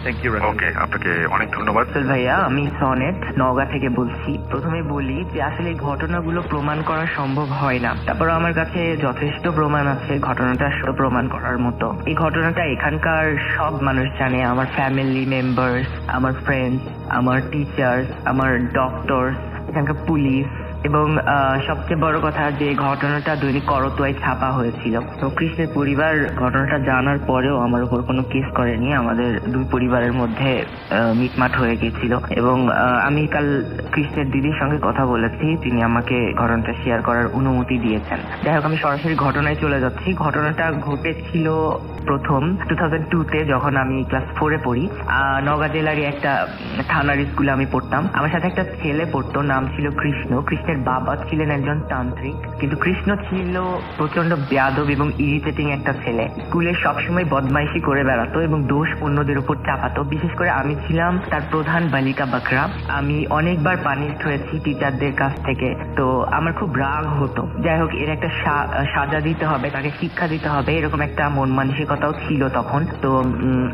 Thank you. ওকে, আপনাকে অনেক ধন্যবাদ। ভাইয়া, আমি সনেট নওগাঁ থেকে বলছি। প্রথমে বলি যে আসলে এই ঘটনাগুলো প্রমাণ করা সম্ভব হয় না, তারপরে আমার কাছে যথেষ্ট প্রমাণ আছে ঘটনাটা প্রমাণ করার মতো। এই ঘটনাটা এখানকার সব মানুষ জানে, আমার ফ্যামিলি মেম্বার্স, আমার ফ্রেন্ডস, আমার টিচার্স, আমার ডক্টরস, এখানকার পুলিশ, এবং সবচেয়ে বড় কথা যে ঘটনাটা দৈনিক করতোয়ায় ছাপা হয়েছিল। তো কৃষ্ণের পরিবার ঘটনাটা জানার পরেও আমার উপর কোনো কেস করেনি। আমাদের দুই পরিবারের মধ্যে মিটমাট হয়ে গেছিল, এবং আমি কাল কৃষ্ণের দিদির সঙ্গে কথা বলেছি, তিনি আমাকে ঘটনাটা শেয়ার করার অনুমতি দিয়েছেন। যাই হোক, আমি সরাসরি ঘটনায় চলে যাচ্ছি। ঘটনাটা ঘটেছিল প্রথম 2002-তে, যখন আমি ক্লাস 4-এ পড়ি। নওগাঁ জেলারই একটা থানার স্কুলে আমি পড়তাম। আমার সাথে একটা ছেলে পড়তো, নাম ছিল কৃষ্ণ। কৃষ্ণের বাবা ছিলেন একজন তান্ত্রিক, কিন্তু কৃষ্ণ ছিল প্রচন্ড বেয়াদব এবং ইরিটেটিং একটা ছেলে। স্কুলে সবসময় বদমাইশি করে বেড়াতো এবং দোষ অন্যদের উপর চাপাতো। বিশেষ করে আমি ছিলাম তার প্রধান বালিকা বাকরা। আমি অনেকবার পানিশড হয়েছি টিচারদের কাছ থেকে, তো আমার খুব রাগ হতো। যাই হোক, এর একটা সাজা দিতে হবে, তাকে শিক্ষা দিতে হবে, এরকম একটা মন মানসিকতাও ছিল তখন। তো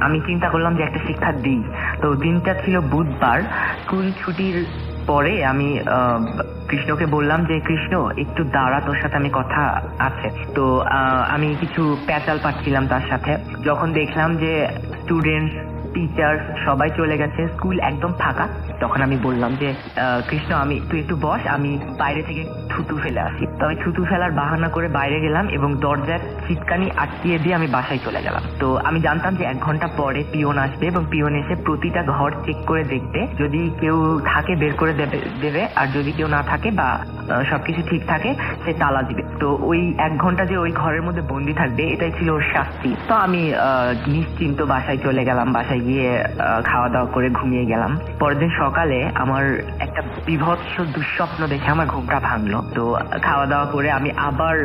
আমি চিন্তা করলাম যে একটা শিক্ষা দিই। তো দিনটা ছিল বুধবার। স্কুল ছুটির পরে আমি কৃষ্ণকে বললাম যে কৃষ্ণ, একটু দাঁড়া, তোর সাথে আমি কথা আছে। তো আমি কিছু প্যাচাল পাচ্ছিলাম তার সাথে। যখন দেখলাম যে স্টুডেন্টস, টিচার সবাই চলে গেছে, স্কুল একদম ফাঁকা, তখন আমি বললাম যে কৃষ্ণ, তুই একটু বস, আমি বাইরে থেকে থুতু ফেলে আসি। তো আমি থুতু ফেলার বাহানা করে বাইরে গেলাম এবং দরজার ছিটকানি আটকিয়ে দিয়ে আমি বাসায় চলে গেলাম। তো আমি জানতাম যে 1 ঘন্টা পরে পিয়ন আসবে এবং পিয়ন এসে প্রতিটা ঘর চেক করে দেখবে, যদি কেউ থাকে বের করে দেবে, আর যদি কেউ না থাকে বা সবকিছু ঠিক থাকে সে তালা দিবে। তো ওই 1 ঘন্টা যে ওই ঘরের মধ্যে বন্দি থাকবে, এটাই ছিল ওর শাস্তি। তো আমি নিশ্চিন্ত বাসায় চলে গেলাম। বাসায় গিয়ে খাওয়া দাওয়া করে ঘুমিয়ে গেলাম। পরের দিন সকালে আমার একটা বিভৎস দুঃস্বপ্ন দেখে আমার ঘুমটা ভাঙলো। তো খাওয়া দাওয়া করে আমি আবার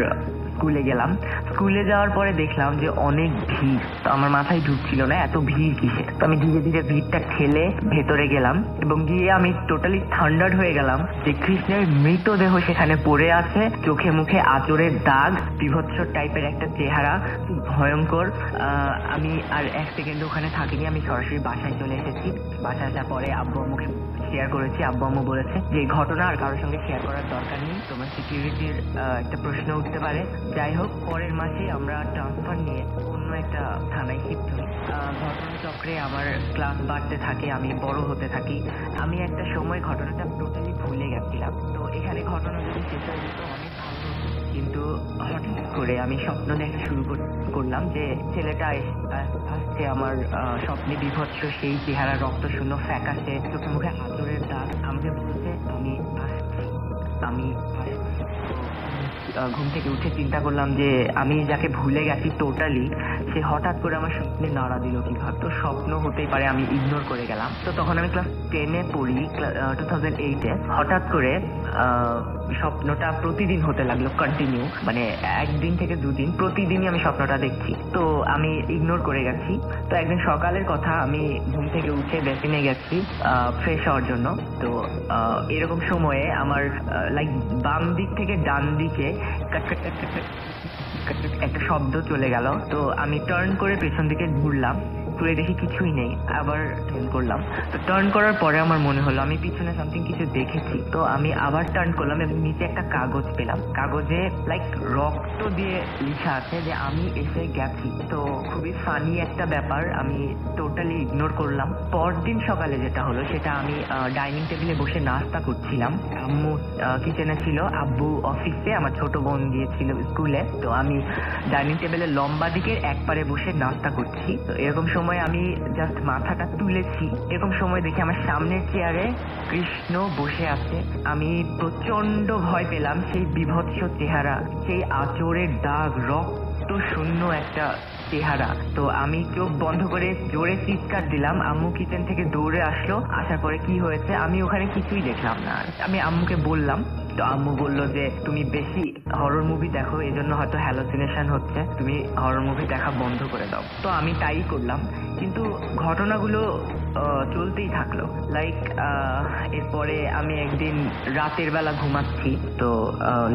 স্কুলে গেলাম। স্কুলে যাওয়ার পরে দেখলাম যে অনেক ভিড়। তো আমার মাথায় ঢুকছিল না এত ভিড় কিসে। তো আমি ধীরে ধীরে ভিড়টা ঠেলে ভেতরে গেলাম এবং গিয়ে আমি টোটালি থান্ডার্ড হয়ে গেলাম যে কৃষ্ণের মৃতদেহ সেখানে পড়ে আছে, চোখে মুখে আঁচড়ের দাগ, বিভৎস টাইপের একটা চেহারা, ভয়ঙ্কর। আমি আর 1 সেকেন্ড ওখানে থাকিনি, আমি সরাসরি বাসায় চলে এসেছি। বাসায় আসার পরে আব্বু আম্মুকে শেয়ার করেছি। আব্বু আম্মু বলেছে যে এই ঘটনা আর কারোর সঙ্গে শেয়ার করার দরকার নেই, তোমার সিকিউরিটির একটা প্রশ্ন উঠতে পারে। যাই হোক, পরের মাসে আমরা ট্রান্সফার নিয়ে অন্য একটা থানায় শিফট হই। ঘটনাচক্রে আমার ক্লাস বাড়তে থাকে, আমি বড় হতে থাকি। আমি একটা সময় ঘটনাটা টোটালি ভুলে গেছিলাম। তো এখানে ঘটনা যদি শেষ হয়ে যেত অনেক ভালো হতো, কিন্তু হঠাৎ করে আমি স্বপ্ন দেখা শুরু করলাম যে ছেলেটা আসছে আমার স্বপ্নে, বিভৎস সেই চেহারা, রক্ত শূন্য, ফ্যাকাশে, চোখে মুখে আঁচড়ের দাগ, আমাকে বলছে আমি আসছি, আমি আসছি। ঘুম থেকে উঠে চিন্তা করলাম যে আমি যাকে ভুলে গেছি টোটালি, সে হঠাৎ করে আমার স্বপ্নে নাড়া দিল কিভাবে। তো স্বপ্ন হতেই পারে, আমি ইগনোর করে গেলাম। তো তখন আমি ক্লাস 10-এ পড়ি, 2008-এ। হঠাৎ করে স্বপ্নটা প্রতিদিন হতে লাগলো, কন্টিনিউ, মানে 1 দিন থেকে 2 দিন প্রতিদিনই আমি স্বপ্নটা দেখছি। তো আমি ইগনোর করে গেছি। তো একদিন সকালের কথা, আমি ঘুম থেকে উঠে বেসিনে গেছি ফ্রেশ হওয়ার জন্য। তো এরকম সময়ে আমার বাম দিক থেকে ডান দিকে একটা শব্দ চলে গেল। তো আমি টার্ন করে পেছন দিকে ঘুরলাম। তুলে দেখি কিছুই নেই, আবার টার্ন করলাম। তো টার্ন করার পরে আমার মনে হলো আমি পিছনে সামথিং কিছু দেখেছি, তো আমি আবার টার্ন করলাম এবং নিচে একটা কাগজ পেলাম। কাগজে লাইক রক্ত দিয়ে লেখা আছে যে আমি এসে গেছি। তো খুবই ফানি একটা ব্যাপার, আমি টোটালি ইগনোর করলাম। পরদিন সকালে যেটা হলো সেটা আমি ডাইনিং টেবিলে বসে নাস্তা করছিলাম। আম্মু কিচেনে ছিল, আব্বু অফিসে, আমার ছোট বোন গিয়েছিল স্কুলে। তো আমি ডাইনিং টেবিলের লম্বা দিকের একপারে বসে নাস্তা করছি। তো এরকম সময় আমি জাস্ট মাথাটা তুলেছি, এরকম সময় দেখি আমার সামনের চেয়ারে কৃষ্ণ বসে আছে। আমি প্রচন্ড ভয় পেলাম। সেই বিভৎস চেহারা, সেই আঁচড়ের দাগ, রক্ত শূন্য একটা চেহারা। তো আমি চোখ বন্ধ করে জোরে চিৎকার দিলাম। আম্মু কিচেন থেকে দৌড়ে আসলো, আসার পরে কি হয়েছে আমি ওখানে কিছুই দেখলাম না। আমি আম্মুকে বললাম, তো আম্মু বললো যে তুমি বেশি হরর মুভি দেখো, এই জন্য হয়তো হ্যালোসিনেশন হচ্ছে, তুমি হরর মুভি দেখা বন্ধ করে দাও। তো আমি তাই করলাম, কিন্তু ঘটনাগুলো চলতেই থাকলো। লাইক এরপরে আমি একদিন রাতের বেলা ঘুমাচ্ছি, তো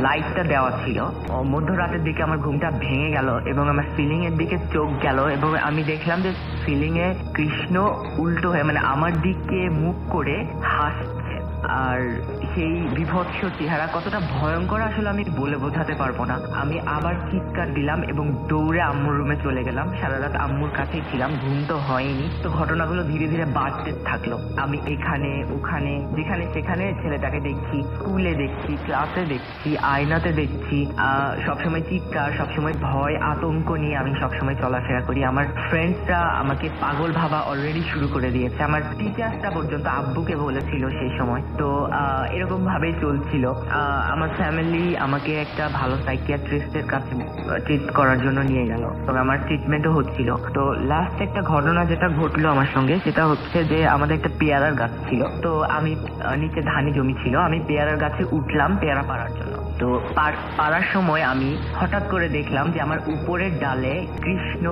লাইটটা দেওয়া ছিল। মধ্যরাতের দিকে আমার ঘুমটা ভেঙে গেল এবং আমার সিলিং এর দিকে চোখ গেল এবং আমি দেখলাম যে সিলিং এ কৃষ্ণ উল্টো হয়ে মানে আমার দিকে মুখ করে হাসছে। আর সেই বিভৎস চেহারা কতটা ভয়ঙ্কর আসলে আমি বলে বোঝাতে পারবো না। আমি আবার চিৎকার দিলাম এবং দৌড়ে আম্মুর রুমে চলে গেলাম। সারা রাত আম্মুর কাছেই ছিলাম, ঘুম তো হয়নি। তো ঘটনাগুলো ধীরে ধীরে বাড়তে থাকলো। আমি এখানে ওখানে যেখানে সেখানে ছেলেটাকে দেখছি, স্কুলে দেখছি, ক্লাসে দেখছি, আয়নাতে দেখছি। সবসময় চিৎকার, সবসময় ভয়, আতঙ্ক নিয়ে আমি সবসময় চলাফেরা করি। আমার ফ্রেন্ডসরা আমাকে পাগল ভাবা অলরেডি শুরু করে দিয়েছে। আমার টিচার্সটা পর্যন্ত আব্বুকে বলেছিল সেই সময়। তো এরকম ভাবেই চলছিল। আমার ফ্যামিলি আমাকে একটা ভালো সাইকিয়াট্রিস্টের কাছে ট্রিট করার জন্য নিয়ে গেল এবং আমার ট্রিটমেন্টও হচ্ছিল। তো লাস্ট একটা ঘটনা যেটা ঘটলো আমার সঙ্গে সেটা হচ্ছে যে আমাদের একটা পেয়ারার গাছ ছিল। তো আমি নিচে ধানি জমি ছিল, আমি পেয়ারার গাছে উঠলাম পেয়ারা পাড়ার জন্য। তো পাড়ার সময় আমি হঠাৎ করে দেখলাম যে আমার উপরের ডালে কৃষ্ণ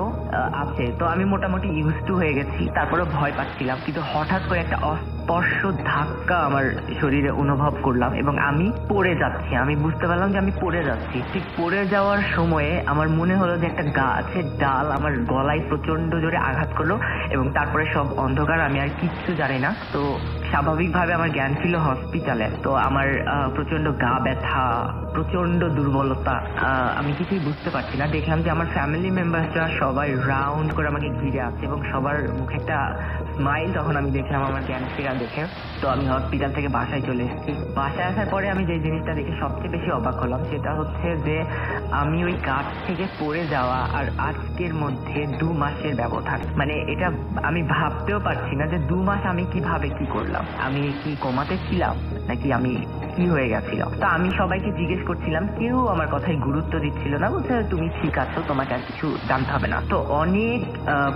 আছে। তো আমি মোটামুটি ইউজ টু হয়ে গেছি, তারপরে ভয় পাচ্ছিলাম, কিন্তু হঠাৎ করে একটা স্পর্শ ধাক্কা আমার শরীরে অনুভব করলাম এবং আমি পড়ে যাচ্ছি। আমি বুঝতে পারলাম যে আমি পড়ে যাচ্ছি। ঠিক পড়ে যাওয়ার সময়ে আমার মনে হলো যে একটা গাছের ডাল আমার গলায় প্রচন্ড জোরে আঘাত করলো এবং তারপরে সব অন্ধকার, আমি আর কিচ্ছু জানি না। তো স্বাভাবিকভাবে আমার জ্ঞান ছিল হসপিটালে। তো আমার প্রচন্ড গা ব্যথা, প্রচন্ড দুর্বলতা, আমি কিছুই বুঝতে পারছি না। দেখলাম যে আমার ফ্যামিলি মেম্বার্সরা সবাই রাউন্ড করে আমাকে ঘিরে আছে এবং সবার মুখে একটা স্মাইল। তখন আমি দেখলাম আমার জ্ঞান ফেরা দেখে। তো আমি হসপিটাল থেকে বাসায় চলে এসেছি। বাসায় আসার পরে আমি যে জিনিসটা দেখে সবচেয়ে বেশি অবাক হলাম সেটা হচ্ছে যে আমি ওই গাছ থেকে পড়ে যাওয়া আর আজকের মধ্যে 2 মাসের ব্যবধান। মানে এটা আমি ভাবতেও পারছি না যে 2 মাস আমি কিভাবে কি করলাম। আমি কি কোমাতে ছিলাম নাকি আমি কি হয়ে গেছিল। তো আমি সবাইকে জিজ্ঞেস করছিলাম, কেউ আমার কথায় গুরুত্ব দিচ্ছিল না, বলছে তুমি ঠিক আছো, তোমাকে আর কিছু জানতে হবে না। তো অনেক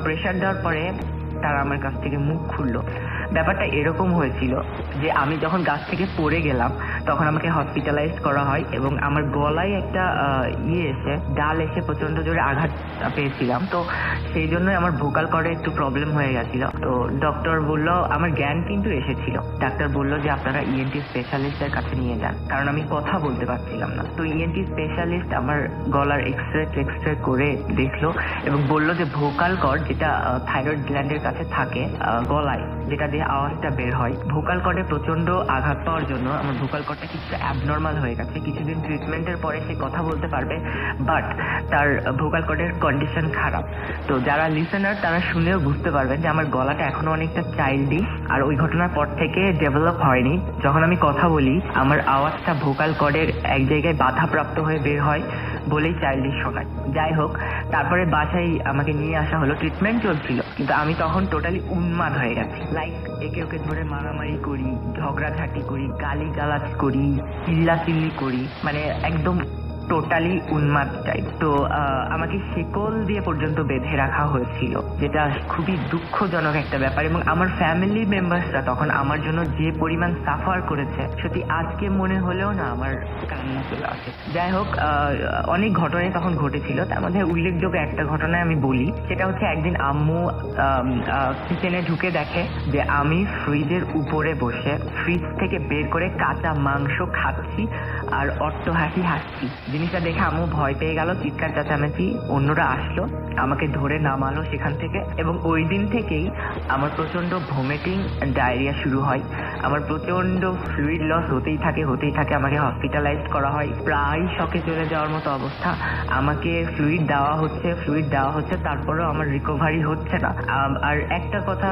প্রেশার দেওয়ার পরে তারা আমার কাছ থেকে মুখ খুললো। ব্যাপারটা এরকম হয়েছিল যে আমি যখন গাছ থেকে পড়ে গেলাম তখন আমাকে হসপিটালাইজ করা হয় এবং আমার গলায় একটা ডাল এসে প্রচন্ড জোরে আঘাত পেয়েছিলাম। তো সেই জন্যই আমার ভোকাল কর্ডে একটু প্রবলেম হয়ে গেছিল। তো ডক্টর বললো, আমার জ্ঞান কিন্তু এসেছিল, ডাক্তার বললো যে আপনারা ইএনটি স্পেশালিস্টের কাছে নিয়ে যান, কারণ আমি কথা বলতে পারছিলাম না। তো ইএনটি স্পেশালিস্ট আমার গলার এক্সরে করে দেখলো এবং বললো যে ভোকাল কর্ড, যেটা থাইরয়েড গ্ল্যান্ডের কাছে থাকে গলায়, যেটা দিয়ে আওয়াজটা বের হয়, ভোকাল কর্ডে প্রচন্ড আঘাত পাওয়ার জন্য আমার ভোকাল কর্ডটা কিছু অ্যাবনর্মাল হয়ে গেছে। কিছুদিন ট্রিটমেন্টের পরে সে কথা বলতে পারবে, বাট তার ভোকাল কর্ডের কন্ডিশন খারাপ। তো যারা লিসেনার তারা শুনেও বুঝতে পারবেন যে আমার গলাটা এখনো অনেকটা চাইল্ডিশ, আর ওই ঘটনার পর থেকে ডেভেলপ হয়নি। যখন আমি কথা বলি আমার আওয়াজটা ভোকাল কর্ডের এক জায়গায় বাধাপ্রাপ্ত হয়ে বের হয় বলেই চাইল্ডিশ শোনায়। যাই হোক, তারপরে বাসায় আমাকে নিয়ে আসা হলো, ট্রিটমেন্ট চলছিল, কিন্তু আমি তখন টোটালি উন্মাদ হয়ে গেছি। লাইক একে ওকে ধরে মারামারি করি, ঝগড়াঝাটি করি, গালিগালাজ করি, চিল্লাচিল্লি করি, মানে একদম টোটালি উন্মাদ টাইপ। তো আমাকে শিকল দিয়ে পর্যন্ত বেঁধে রাখা হয়েছিল, যেটা খুবই দুঃখজনক একটা ব্যাপার। এবং আমার ফ্যামিলি মেম্বার্সরা তখন আমার জন্য যে পরিমাণ সাফার করেছে সত্যি আজকে মনে হলেও না আমার কান্না চলে আসে। যাই হোক, অনেক ঘটনাই তখন ঘটেছিল, তার মধ্যে উল্লেখযোগ্য একটা ঘটনায় আমি বলি। সেটা হচ্ছে একদিন আম্মু কিচেনে ঢুকে দেখে যে আমি ফ্রিজের উপরে বসে ফ্রিজ থেকে বের করে কাঁচা মাংস খাচ্ছি আর অট্টহাসি হাসছি, যে জিনিসটা দেখে আম্মু ভয় পেয়ে গেল, চিৎকার চেঁচামেচি, অন্যরা আসলো, আমাকে ধরে নামালো সেখান থেকে। এবং ওই দিন থেকেই আমার প্রচন্ড ভমিটিং, ডায়রিয়া শুরু হয়। আমার প্রচন্ড ফ্লুইড লস হতেই থাকে। আমাকে হসপিটালাইজড করা হয়, প্রায় শকে চলে যাওয়ার মতো অবস্থা। আমাকে ফ্লুইড দেওয়া হচ্ছে, তারপরেও আমার রিকভারি হচ্ছে না। আর একটা কথা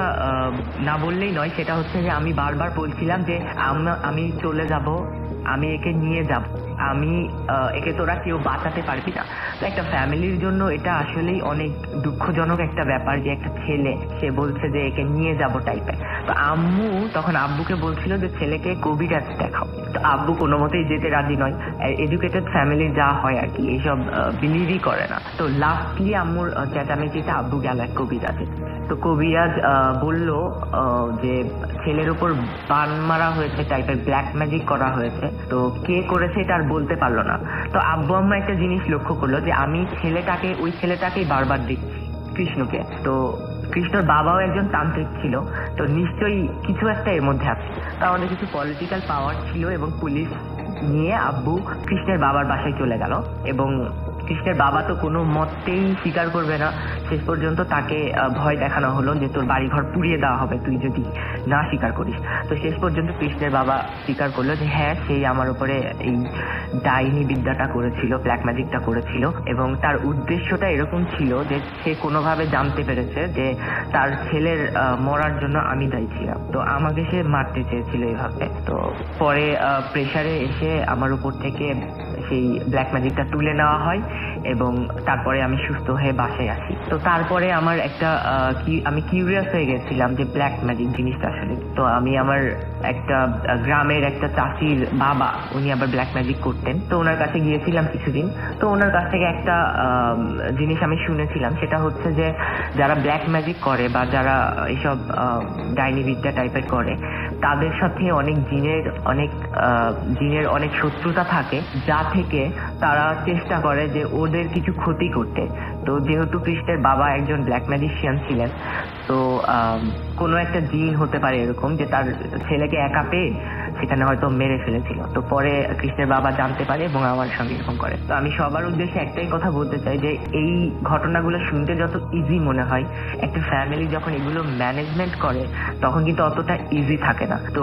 না বললেই নয়, সেটা হচ্ছে যে আমি বারবার বলছিলাম যে আমি চলে যাব, আমি একে নিয়ে যাব, আমি একে তোরা কেউ বাঁচাতে পারবি না। তো একটা ফ্যামিলির জন্য এটা আসলেই অনেক দুঃখজনক একটা ব্যাপার যে একটা ছেলে সে বলছে যে একে নিয়ে যাব টাইপের। তো আম্মু তখন আব্বুকে বলছিল যে ছেলেকে কবিরাজ দেখাও। তো আব্বু কোনো মতেই যেতে রাজি নয়। এডুকেটেড ফ্যামিলি যা হয় আর কি, এইসব বিলিভই করে না। তো লাস্টলি আম্মুর চেঁচামেচিতে আব্বু গেল এক কবিরাজে। তো কবিরাজ বলল যে ছেলের উপর বান মারা হয়েছে টাইপের, ব্ল্যাক ম্যাজিক করা হয়েছে। তো কে করেছে এটা আর বলতে পারলো না। তো আব্বু আম্মা একটা জিনিস লক্ষ্য করলো যে আমি ওই ছেলেটাকেই বারবার দেখছি, কৃষ্ণকে। তো কৃষ্ণর বাবাও একজন তান্ত্রিক ছিল, তো নিশ্চয়ই কিছু একটা এর মধ্যে আছে। তো আমাদের কিছু পলিটিক্যাল পাওয়ার ছিল এবং পুলিশ নিয়ে আব্বু কৃষ্ণের বাবার বাসায় চলে গেল। এবং কৃষ্ণের বাবা তো কোনো মতেই স্বীকার করবে না। শেষ পর্যন্ত তাকে ভয় দেখানো হলো যে তোর বাড়িঘর পুড়িয়ে দেওয়া হবে তুই যদি না স্বীকার করিস। তো শেষ পর্যন্ত কৃষ্ণের বাবা স্বীকার করলো যে হ্যাঁ, সেই আমার উপরে এই ডাইনি বিদ্যাটা করেছিল, ব্ল্যাক ম্যাজিকটা করেছিল। এবং তার উদ্দেশ্যটা এরকম ছিল যে সে কোনোভাবে জানতে পেরেছে যে তার ছেলের মরার জন্য আমি দায়ী ছিলাম। তো আমাকে সে মারতে চেয়েছিল এইভাবে। তো পরে প্রেসারে এসে আমার উপর থেকে সেই ব্ল্যাক ম্যাজিকটা তুলে নেওয়া হয় এবং তারপরে আমি সুস্থ হয়ে বাসায় আসি। তো তারপরে আমার আমি কিউরিয়াস হয়ে গেছিলাম যে ব্ল্যাক ম্যাজিক জিনিসটা আসলে। তো আমি আমার একটা গ্রামের একটা চাষির বাবা, উনি আবার ব্ল্যাক ম্যাজিক করতেন। তো ওনার কাছে গিয়েছিলাম কিছুদিন। তো ওনার কাছ থেকে একটা জিনিস আমি শুনেছিলাম, সেটা হচ্ছে যে যারা ব্ল্যাক ম্যাজিক করে বা যারা এইসব ডাইনি বিদ্যা টাইপের করে, তাদের সাথে অনেক জিনের অনেক শত্রুতা থাকে, যা থেকে তারা চেষ্টা করে যে ওদের কিছু ক্ষতি করতে। তো যেহেতু কৃষ্ণের বাবা একজন ব্ল্যাক ম্যাজিশিয়ান ছিলেন, তো কোনো একটা জিন হতে পারে এরকম যে তার ছেলেকে একা পেয়ে সেখানে হয়তো মেরে ফেলেছিল। তো পরে কৃষ্ণের বাবা জানতে পারে এবং আমার সঙ্গে এরকম করে। তো আমি সবার উদ্দেশ্যে একটাই কথা বলতে চাই যে এই ঘটনাগুলো শুনতে যত ইজি মনে হয়, একটা ফ্যামিলি যখন এগুলো ম্যানেজমেন্ট করে তখন কিন্তু অতটা ইজি থাকে না। তো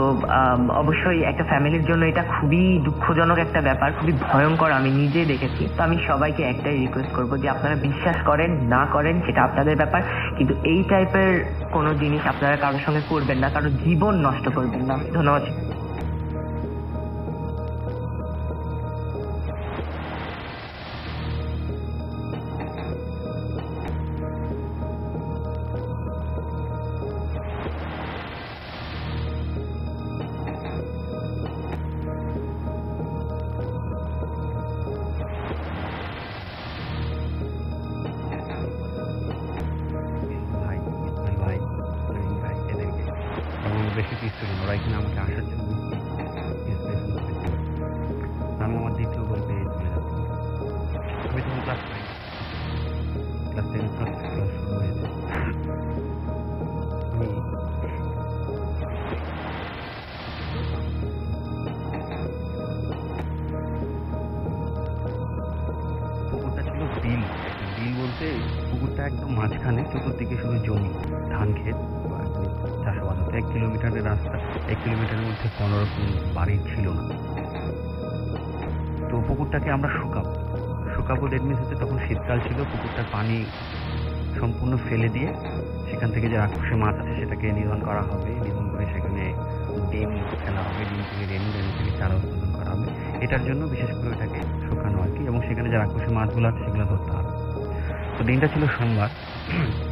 অবশ্যই একটা ফ্যামিলির জন্য এটা খুবই দুঃখজনক একটা ব্যাপার, খুবই ভয়ঙ্কর, আমি নিজে দেখেছি। তো আমি সবাইকে একটাই রিকোয়েস্ট করবো যে আপনারা বিশ্বাস করেন না করেন সেটা আপনাদের ব্যাপার, কিন্তু এই টাইপের কোনো জিনিস আপনারা কারোর সঙ্গে করবেন না, কারোর জীবন নষ্ট করবেন না। ধন্যবাদ। ভাই, ইসমাইল ভাই, রহিম ভাই, এদেরকে এবং বেশি কিছু ছিল না। ওরা এখানে আমাকে আসার জন্য inspiration করেছিল। আমি আমার দ্বিতীয় গল্পে চলে যাচ্ছি। আমি তখন ক্লাস 10 ক্লাস শুরু হয়েছে। আমি পুকুরটা ছিল বিল, একটা বিল বলতে পুকুরটা একদম মাঝখানে, চতুর্দিকে শুধু জমি, ধান ক্ষেত, চাষাবাদ হতো। 1 কিলোমিটারের রাস্তা, 1 কিলোমিটারের মধ্যে কোনো রকম বাড়ি ছিল না। তো পুকুরটাকে আমরা শুকাবো দ্যাট মিনস হচ্ছে তখন শীতকাল ছিল। পুকুরটার পানি সম্পূর্ণ ফেলে দিয়ে সেখান থেকে যে রাক্ষসে মাছ আছে সেটাকে নিধন করা হবে। নিধন করে সেখানে ডিম ফেলা হবে, ডিম থেকে রেণু থেকে চারা উৎপাদন করা হবে। এটার জন্য বিশেষ করে ওটাকে শুকানো আর কি, এবং সেখানে যে রাক্ষসে মাছগুলো আছে সেগুলো ধরতে হবে। তো দিনটা ছিল সোমবার,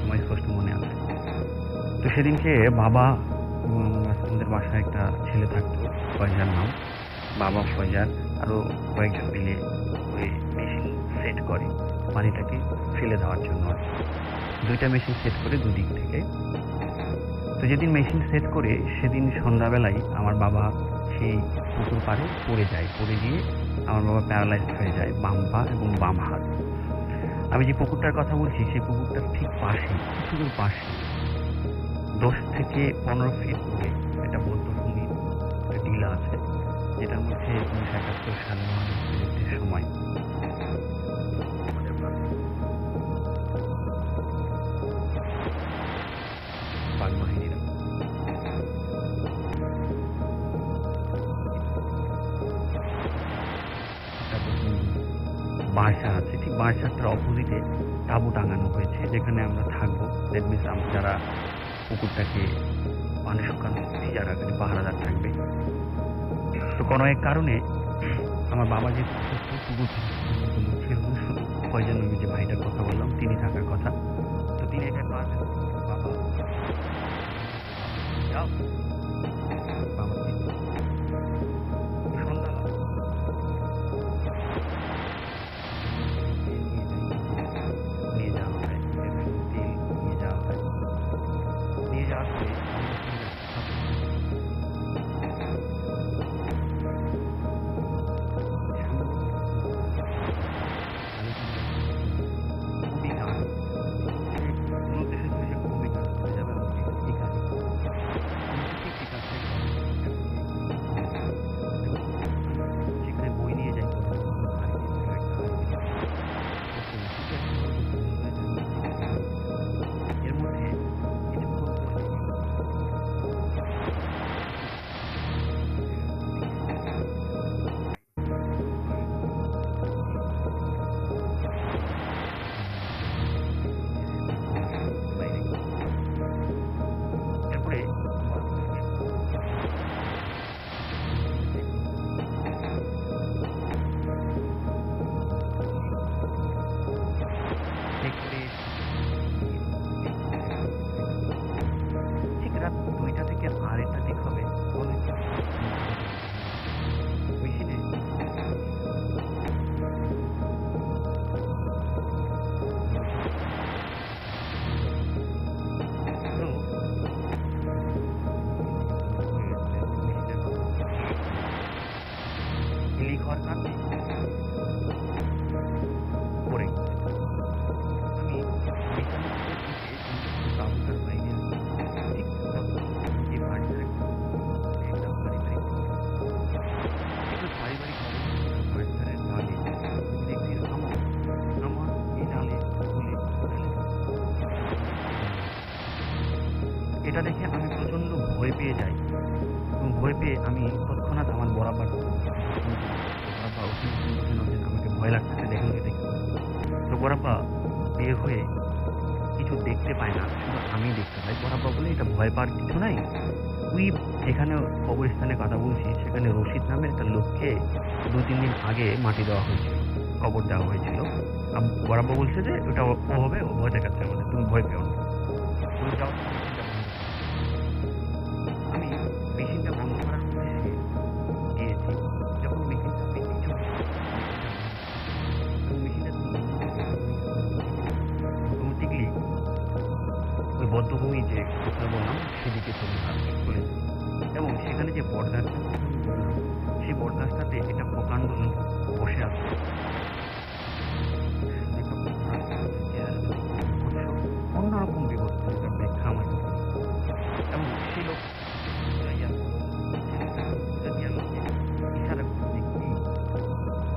আমার স্পষ্ট মনে আছে। তো সেদিনকে বাবা এবং আমাদের বাসায় একটা ছেলে থাকতো, ফয়জার নাম। বাবা, ফয়জার আরও কয়েকজন মিলে ওই মেশিন সেট করে পানিটাকে ফেলে দেওয়ার জন্য। 2টা মেশিন সেট করে দুদিক থেকে। তো যেদিন মেশিন সেট করে সেদিন সন্ধ্যাবেলায় আমার বাবা সেই পুকুর পাড়ে পড়ে যায়। পড়ে গিয়ে আমার বাবা প্যারালাইজড হয়ে যায়, বাম পা এবং বাম হাত। আমি যে পুকুরটার কথা বলছি সেই পুকুরটার ঠিক পাশে, কিছু দূর পাশে 10 থেকে 15 ফিট দূরে একটা বৌদ্ধভূমি, একটা টিলা আছে, যেটার মধ্যে 1971 সালে মহান মুক্তিযুদ্ধের সময় পাক বাহিনীরা। বার্ষা আছে, ঠিক বার্ষাটার অপোজিটে তাঁবু টাঙানো হয়েছে, যেখানে আমরা থাকবো। দ্যাট মিনস যারা পুকুরটাকে পানি শুকানো যারা পাহারাদার থাকবে। তো কোনো এক কারণে আমার বাবা যে পুকুর ছিল না, শুধু কয়জন আমি যে ভাইটার কথা বললাম তিনি থাকার কথা। তো তিনি এটা পারবেন, বাবা যাও, বাবা সন্ধ্যা নিয়ে যাওয়া হয়, তেল নিয়ে যাওয়া হয়, নিয়ে যাওয়ার পরে ঠিক রাত 2টা থেকে 2:30টা দিক হবে। মেশিনে লিক হওয়ার কারণে পড়ে গেছে। আমি বিছানা থেকে উঠে তাঁবুটার বাইরে ঠিক তখন যে বাড়িটার একটা পারিবারিক বাড়িধারের ডালে দেখছি আমার এই ডালে খুলে এটা দেখে আমি প্রচন্ড ভয় পেয়ে যাই, এবং ভয় পেয়ে আমি তৎক্ষণাৎ আমার বরাবর আমাকে ভয় লাগতেছে, দেখুন এটা কি। তো বরাব্বা বের হয়ে কিছু দেখতে পায় না, শুধু আমি দেখতে পাই। বরাব্বা বলে এটা ভয় পাওয়ার কিছু নাই, ওই যেখানে কবরস্থানে কথা বলছি সেখানে রশিদ নামের একটা লোককে 2-3 দিন আগে মাটি দেওয়া হয়েছিল, কবর দেওয়া হয়েছিল। বরাব্বা বলছে যে ওটা ও হবে, ও ভয় দেখাচ্ছে আমাদের, তুমি ভয় পেও না, তুমি যাও। আমি মেশিনটা বন্ধ করার উদ্দেশ্যে গিয়েছি। যখন মেশিনটা অটোমেটিকলি ওই বদ্ধভূমি যে কথা বললাম সেদিকে চলে যায়, এবং সেখানে যে বটগাছটা বললাম সেই বটগাছটাতে একটা প্রকাণ্ড লোক বসে আছে। অন্যরকম বিভক্ত ব্যাখ্যা আমার কাছে, এবং সেই লোক ইশারা করছে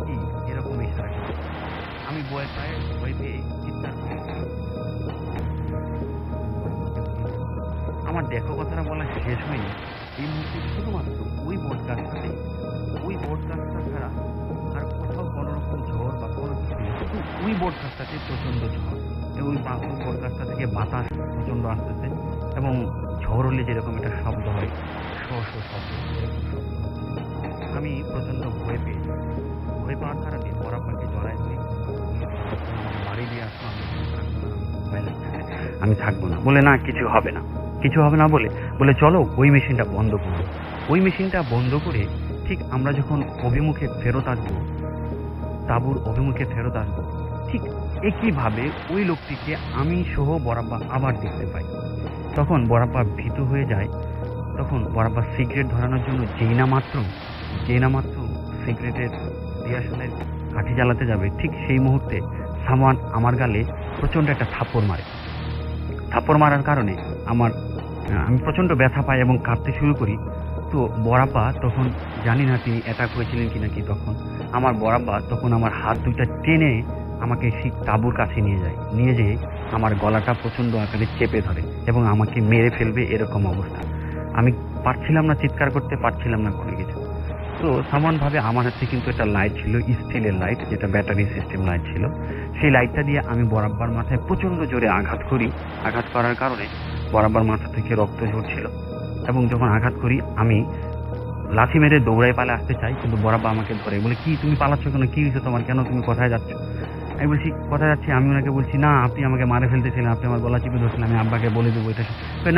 কি এরকম ইশারা করছে। আমি ভয় পেয়ে চিৎকার করে আমার দেখো কথাটা বলা শেষ হয়নি, এই মুহূর্তে শুধুমাত্র ওই বটগাছটা ছাড়া আর কোথাও কোনো রকম ঝড় বা কোনো কিছু নেই, শুধু ওই বটগাছটাতে প্রচণ্ড ঝড়, এবং ওই বটগাছটা থেকে বাতাস প্রচণ্ড আসতেছে, এবং ঝড় হলে যেরকম একটা শব্দ হয়, শব্দ এরকম শব্দ হচ্ছে। আমি প্রচণ্ড ভয় পেয়েছি, ভয় পাওয়ার কারণে বরাব্বাকে জড়াই ধরি, বাড়ি দিয়ে আসবো, আমি থাকবো না বলে, না কিছু হবে না বলে চলো ওই মেশিনটা বন্ধ করবো। ওই মেশিনটা বন্ধ করে ঠিক আমরা যখন অভিমুখে ফেরত আসবো, তাঁবুর অভিমুখে ফেরত আসবো, ঠিক একইভাবে ওই লোকটিকে আমি সহ বরাব্বা আবার দেখতে পাই। তখন বরাব্বা ভীত হয়ে যায়। তখন বরাব্বা সিগারেট ধরানোর জন্য যেই না মাত্র সিগারেটের দিয়াশনের কাঠি জ্বালাতে যাবে, ঠিক সেই মুহূর্তে সামান আমার গালে প্রচণ্ড একটা থাপ্পড় মারার কারণে আমি প্রচণ্ড ব্যথা পাই এবং কাঁপতে শুরু করি। তো বরাব্বা তখন, জানি না তিনি অ্যাটাক হয়েছিলেন কিনা কি, তখন আমার বরাব্বা তখন আমার হাত দুইটা টেনে আমাকে সেই তাঁবুর কাছে নিয়ে যায়, নিয়ে যেয়ে আমার গলাটা প্রচণ্ড আকারে চেপে ধরে এবং আমাকে মেরে ফেলবে এরকম অবস্থা। আমি পারছিলাম না চিৎকার করতে, পারছিলাম না কোনো কিছু। তো সমানভাবে আমার হাতে কিন্তু একটা লাইট ছিল, স্টিলের লাইট, যেটা ব্যাটারি সিস্টেম লাইট ছিল। সেই লাইটটা দিয়ে আমি বরাবর মাথায় প্রচণ্ড জোরে আঘাত করি। আঘাত করার কারণে বরাবর মাথা থেকে রক্ত ঝরছিল এবং যখন আঘাত করি আমি লাথি মেরে দৌড়াই পালে আসতে চাই, কিন্তু বরাবর আমাকে ধরে বলে, কি তুমি পালাচ্ছ কেন, কি হয়েছে তোমার, কেন তুমি কোথায় যাচ্ছ? আমি বলছি কোথায় যাচ্ছি, আমি ওনাকে বলছি না আপনি আমাকে মারে ফেলতেছিলেন, আপনি আমার গলা চিপে ধরছিলেন, আমি আব্বাকে বলে দেবো এটা।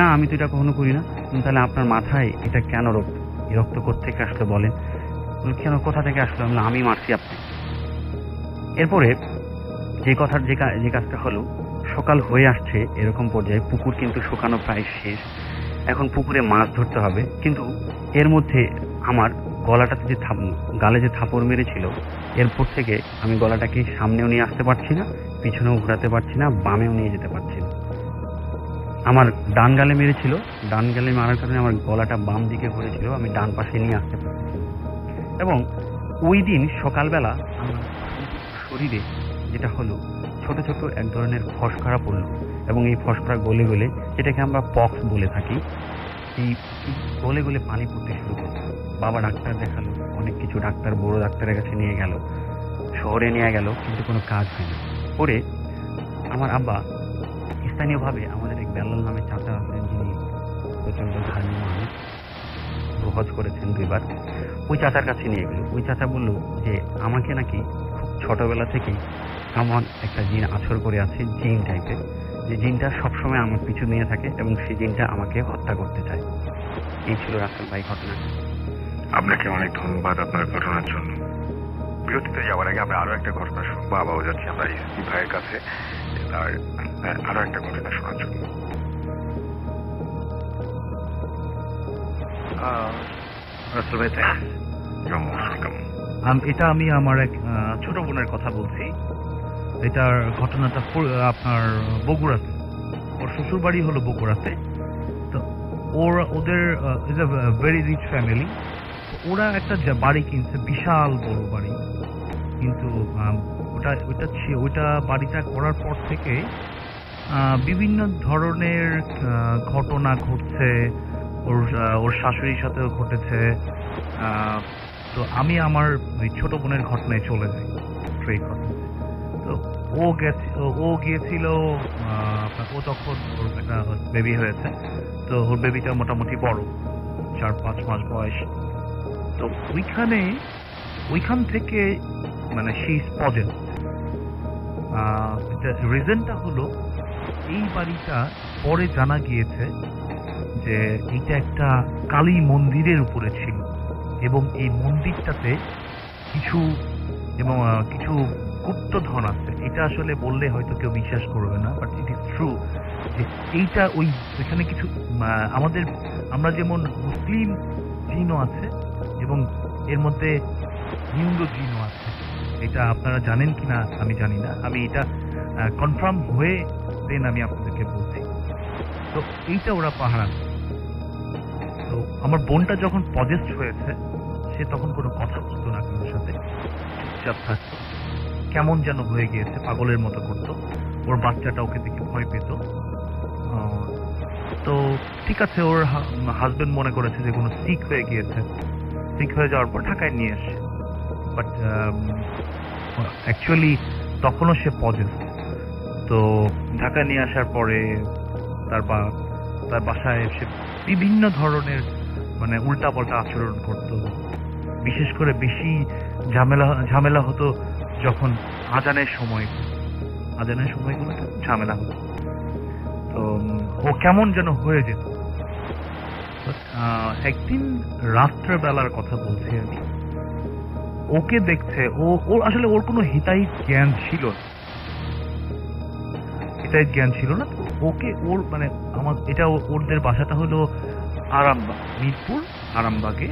না আমি তো এটা কখনো করি না। তাহলে আপনার মাথায় এটা কেন রক্ত, এই রক্ত কোত্থেকে আসলো বলেন? কেন, কোথা থেকে আসলো? আমি মারছি আপনি। এরপরে যে কাজটা হলো, সকাল হয়ে আসছে এরকম পর্যায়ে, পুকুর কিন্তু শুকানো প্রায় শেষ। এখন পুকুরে মাছ ধরতে হবে, কিন্তু এর মধ্যে আমার গলাটাতে যে গালে যে থাপড় মেরেছিল, এরপর থেকে আমি গলাটাকে সামনেও নিয়ে আসতে পারছি না, পিছনেও ঘোরাতে পারছি না, বামেও নিয়ে যেতে পারছি না। আমার ডান গালে মেরেছিল, ডান গালে মারার কারণে আমার গলাটা বাম দিকে ঘুরেছিল, আমি ডান পাশে নিয়ে আসতে পারছি না। এবং ওই দিন সকালবেলা আমার শরীরে যেটা হলো, ছোট ছোট এক ধরনের ফসকারা পড়লো এবং এই ফসকারা গলে গলে, যেটাকে আমরা পক্স বলে থাকি, এই গলে গলে পানি পড়তে শুরু করলো। বাবা ডাক্তার দেখালো, অনেক কিছু ডাক্তার, বড় ডাক্তারের কাছে নিয়ে গেল, শহরে নিয়ে গেল, কিন্তু কোনো কাজ হয় না। পরে আমার আব্বা স্থানীয়ভাবে আমাদের এক বেলাল নামে চাচা আছেন, যিনি প্রচণ্ড ধার্মিক মানুষ, হজ করেছেন 2 বার। ওই চাচার কাছে নিয়ে গেল। ওই চাচা বলল যে আমাকে নাকি খুব ছোটবেলা থেকেই আমার একটা জিন আছর করে আছে, জিন টাইপের, যে জিনটা সবসময় আমার পিছু নিয়ে থাকে এবং সেই জিনটা আমাকে হত্যা করতে চায়। এই ছিল রাসেল ভাই ঘটনা। আপনাকে অনেক ধন্যবাদ আপনার ঘটনার জন্য। বিরতিতে যাওয়ার আগে আমরা আরো একটা ঘটনা শুনবো। আবারও যাচ্ছি আমরা ইসি ভাইয়ের কাছে, তার আরো একটা ঘটনা শোনার জন্য। রাসেল ভাই, এটা আমি আমার এক ছোট বোনের কথা বলছি। এটার ঘটনাটা আপনার বগুড়াতে, ওর শ্বশুর বাড়ি হলো বগুড়াতে। তো ওদের is a very rich family. ওরা একটা বাড়ি কিনছে, বিশাল বড় বাড়ি, কিন্তু ওইটা বাড়িটা করার পর থেকে বিভিন্ন ধরনের ঘটনা ঘটছে। ওর শাশুড়ির সাথেও ঘটেছে। তো আমি আমার ওই ছোট বোনের ঘটনায় চলে যাই, স্ট্রেট ঘটনা। তো ও গিয়েছিল, ও তখন ওর একটা বেবি হয়েছে। তো ওর বেবিটা মোটামুটি বড়, 4-5 মাস বয়স। তো ওইখান থেকে মানে শি ইজ পজেসড। রিজনটা হলো, এই বাড়িটা পরে জানা গিয়েছে যে এইটা একটা কালী মন্দিরের উপরে ছিল এবং এই মন্দিরটাতে কিছু গুপ্তধন আছে। এটা আসলে বললে হয়তো কেউ বিশ্বাস করবে না, বাট ইট ইজ ট্রু যে এইটা ওইখানে কিছু আমরা যেমন মুসলিম জিনও আছে এবং এর মধ্যে হিন্দু জিনও আছে। এটা আপনারা জানেন কিনা আমি জানি না, আমি এটা কনফার্ম হয়ে দেন আমি আপনাদেরকে বলছি। তো এইটা ওরা পাহারা। তো আমার বোনটা যখন পজেসড হয়েছে, সে তখন কোনো কথা বলতো না কারোর সাথে, চুপচাপ থাকতো, কেমন যেন হয়ে গিয়েছে, পাগলের মতো করতো। ওর বাচ্চাটা ওকে দেখে ভয় পেত। তো ঠিক আছে, ওর হাজবেন্ড মনে করেছে যে কোনো সিক হয়ে গিয়েছে। সিক হয়ে যাওয়ার পর ঢাকায় নিয়ে আসে, বাট অ্যাকচুয়ালি তখনও সে পজেসড। তো ঢাকায় নিয়ে আসার পরে তার বাসায় সে বিভিন্ন ধরনের মানে উল্টাপাল্টা আচরণ করত। বিশেষ করে বেশি ঝামেলা হতো যখন আজানের সময়গুলোতে ঝামেলা হতো। তো ও কেমন যেন হয়ে যেত। একদিন রাত্রেবেলার কথা বলছি আমি, ওকে দেখছে, আসলে ওর কোনো হিতাহিত জ্ঞান ছিল না। তো ওকে মানে ওদের বাসাটা হলো আরামবাগ, মিরপুর আরামবাগে।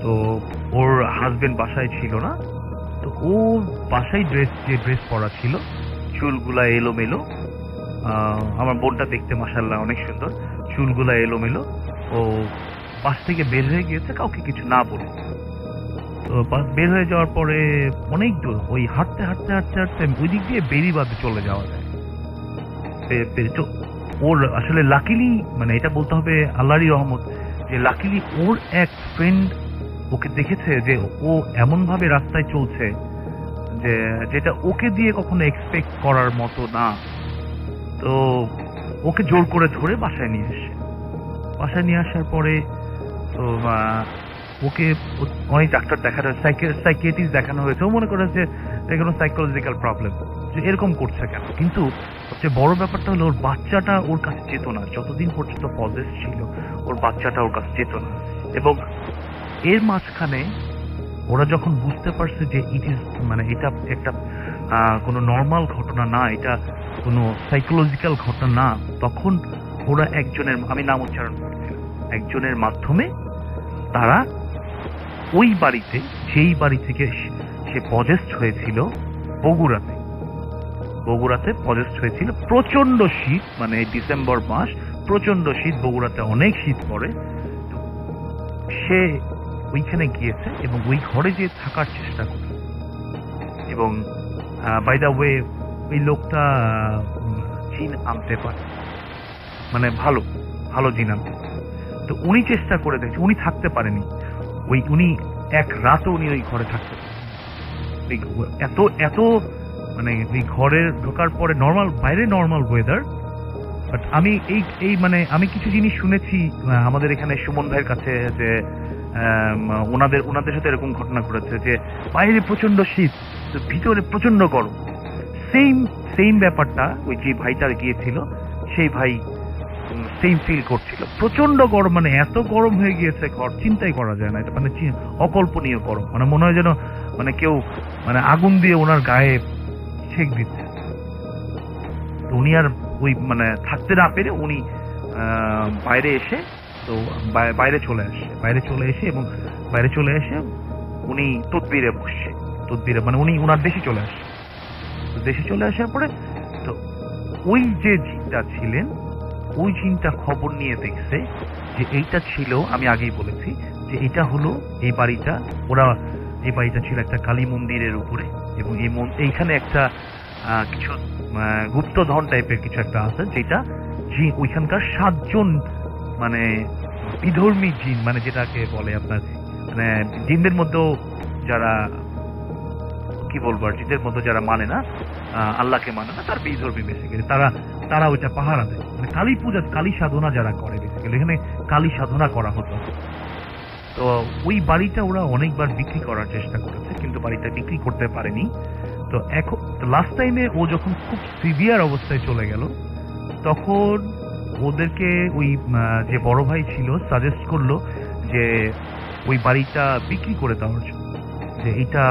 তো ওর হাজবেন্ড বাসায় ছিল না। তো ও বাসায় ড্রেস পরা ছিল, চুলগুলা এলোমেলো। আমার বোনটা দেখতে মাশাআল্লাহ অনেক সুন্দর, চুলগুলা এলোমেলো। ও বাস থেকে বের হয়ে গিয়েছে কাউকে কিছু না বলে। তো বের হয়ে যাওয়ার পরে অনেক দূর ওই হাঁটতে হাঁটতে হাঁটতে হাঁটতে ওই দিক দিয়ে বেরিবাদে চলে যাওয়া যায়। তো ওর আসলে লাকিলি মানে এটা বলতে হবে আল্লাহরই রহমত যে লাকিলি ওর এক ফ্রেন্ড ওকে দেখেছে যে ও এমন ভাবে রাস্তায় চলছে যে যেটা ওকে দিয়ে কখনো এক্সপেক্ট করার মতো না। তো ওকে জোর করে ধরে বাসায় নিয়ে আসে। বাসায় নিয়ে আসার পরে তো ওকে অনেক ডাক্তার দেখানো, সাইকিয়াট্রিস্ট দেখানো হয়েছে। ও মনে করে যে কোনো সাইকোলজিক্যাল প্রবলেম, যে এরকম করছে কেন। কিন্তু সবচেয়ে বড় ব্যাপারটা হলো ওর বাচ্চাটা ওর কাছে যেত না। যতদিন পর্যন্ত পজেস ছিল ওর বাচ্চাটা ওর কাছে যেত না। এবং এর মাঝখানে ওরা যখন বুঝতে পারছে যে ইট ইজ মানে এটা একটা কোনো নর্মাল ঘটনা না, এটা কোনো সাইকোলজিক্যাল ঘটনা না, তখন ওরা একজনের, আমি নাম উচ্চারণ করছিলাম, একজনের মাধ্যমে তারা ওই বাড়িতে, যেই বাড়ি থেকে সে পজেসড হয়েছিল, বগুড়াতে পজেসড হয়েছিল। প্রচন্ড শীত, মানে ডিসেম্বর মাস, প্রচন্ড শীত, বগুড়াতে অনেক শীত পড়ে। সে ওইখানে গিয়েছে এবং ওই ঘরে যে থাকার চেষ্টা করছে। এবং বাই দ্য ওয়ে ওই লোকটা জিন আনতে পারে, মানে ভালো ভালো জিন আনতে পারে। তো উনি চেষ্টা করে দেখছে, উনি থাকতে পারেনি। উনি এক রাতও উনি ওই ঘরে থাকতে পারেন। এত এত মানে ওই ঘরে ঢোকার পরে নর্মাল, বাইরে নর্মাল ওয়েদার, বাট আমি এই মানে আমি কিছু জিনিস শুনেছি আমাদের এখানে সুমন ভাইয়ের কাছে যে ওনাদের সাথে এরকম ঘটনা ঘটেছে যে বাইরে প্রচন্ড শীত, ভিতরে প্রচন্ড গরম। সেম ব্যাপারটা ওই যে ভাইটার গিয়েছিল সেই ভাই সেম ফিল করছিল। প্রচন্ড গরম, মানে এত গরম হয়ে গিয়েছে ঘর, চিন্তাই করা যায় না। এটা মানে অকল্পনীয় গরম, মানে মনে হয় যেন মানে কেউ মানে আগুন দিয়ে ওনার গায়ে ছেক দিচ্ছে। তো উনি আর ওই মানে থাকতে না পেরে উনি বাইরে এসে, তো বাইরে চলে এসে উনি তদবিরে বসছে। তদবিরে মানে উনি ওনার দেশে চলে আসে। তো দেশে চলে আসার পরে তো ওই যে জিনটা ছিলেন, ওই জিনটা খবর নিয়ে দেখছে যে এইটা ছিল, আমি আগেই বলেছি যে এটা হলো এই বাড়িটা, এই বাড়িটা ছিল একটা কালী মন্দিরের উপরে। এবং এইখানে একটা কিছু গুপ্তধন টাইপের কিছু একটা আছে, যেটা ওইখানকার 7 জন মানে বিধর্মী জিন, মানে যেটাকে বলে আপনার মানে জিনদের মধ্যেও যারা কি বলবো আর জিনদের মধ্যে যারা মানে না, আল্লাহকে মানে না, তার বিধর্মী বেসিক্যালি তারা ওইটা পাহারা দেয়। মানে কালী পূজা, কালী সাধনা যারা করে, বেসিক্যালি এখানে কালী সাধনা করা হতো। তো ওই বাড়িটা ওরা অনেকবার বিক্রি করার চেষ্টা করেছে, কিন্তু বাড়িটা বিক্রি করতে পারেনি। তো এখন লাস্ট টাইমে ও যখন খুব সিভিয়ার অবস্থায় চলে গেল, তখন ওদেরকে ওই যে বড় ভাই ছিল সাজেস্ট করলো যে ওই বাড়িটা বিক্রি করে দেওয়ার জন্য, যে এটা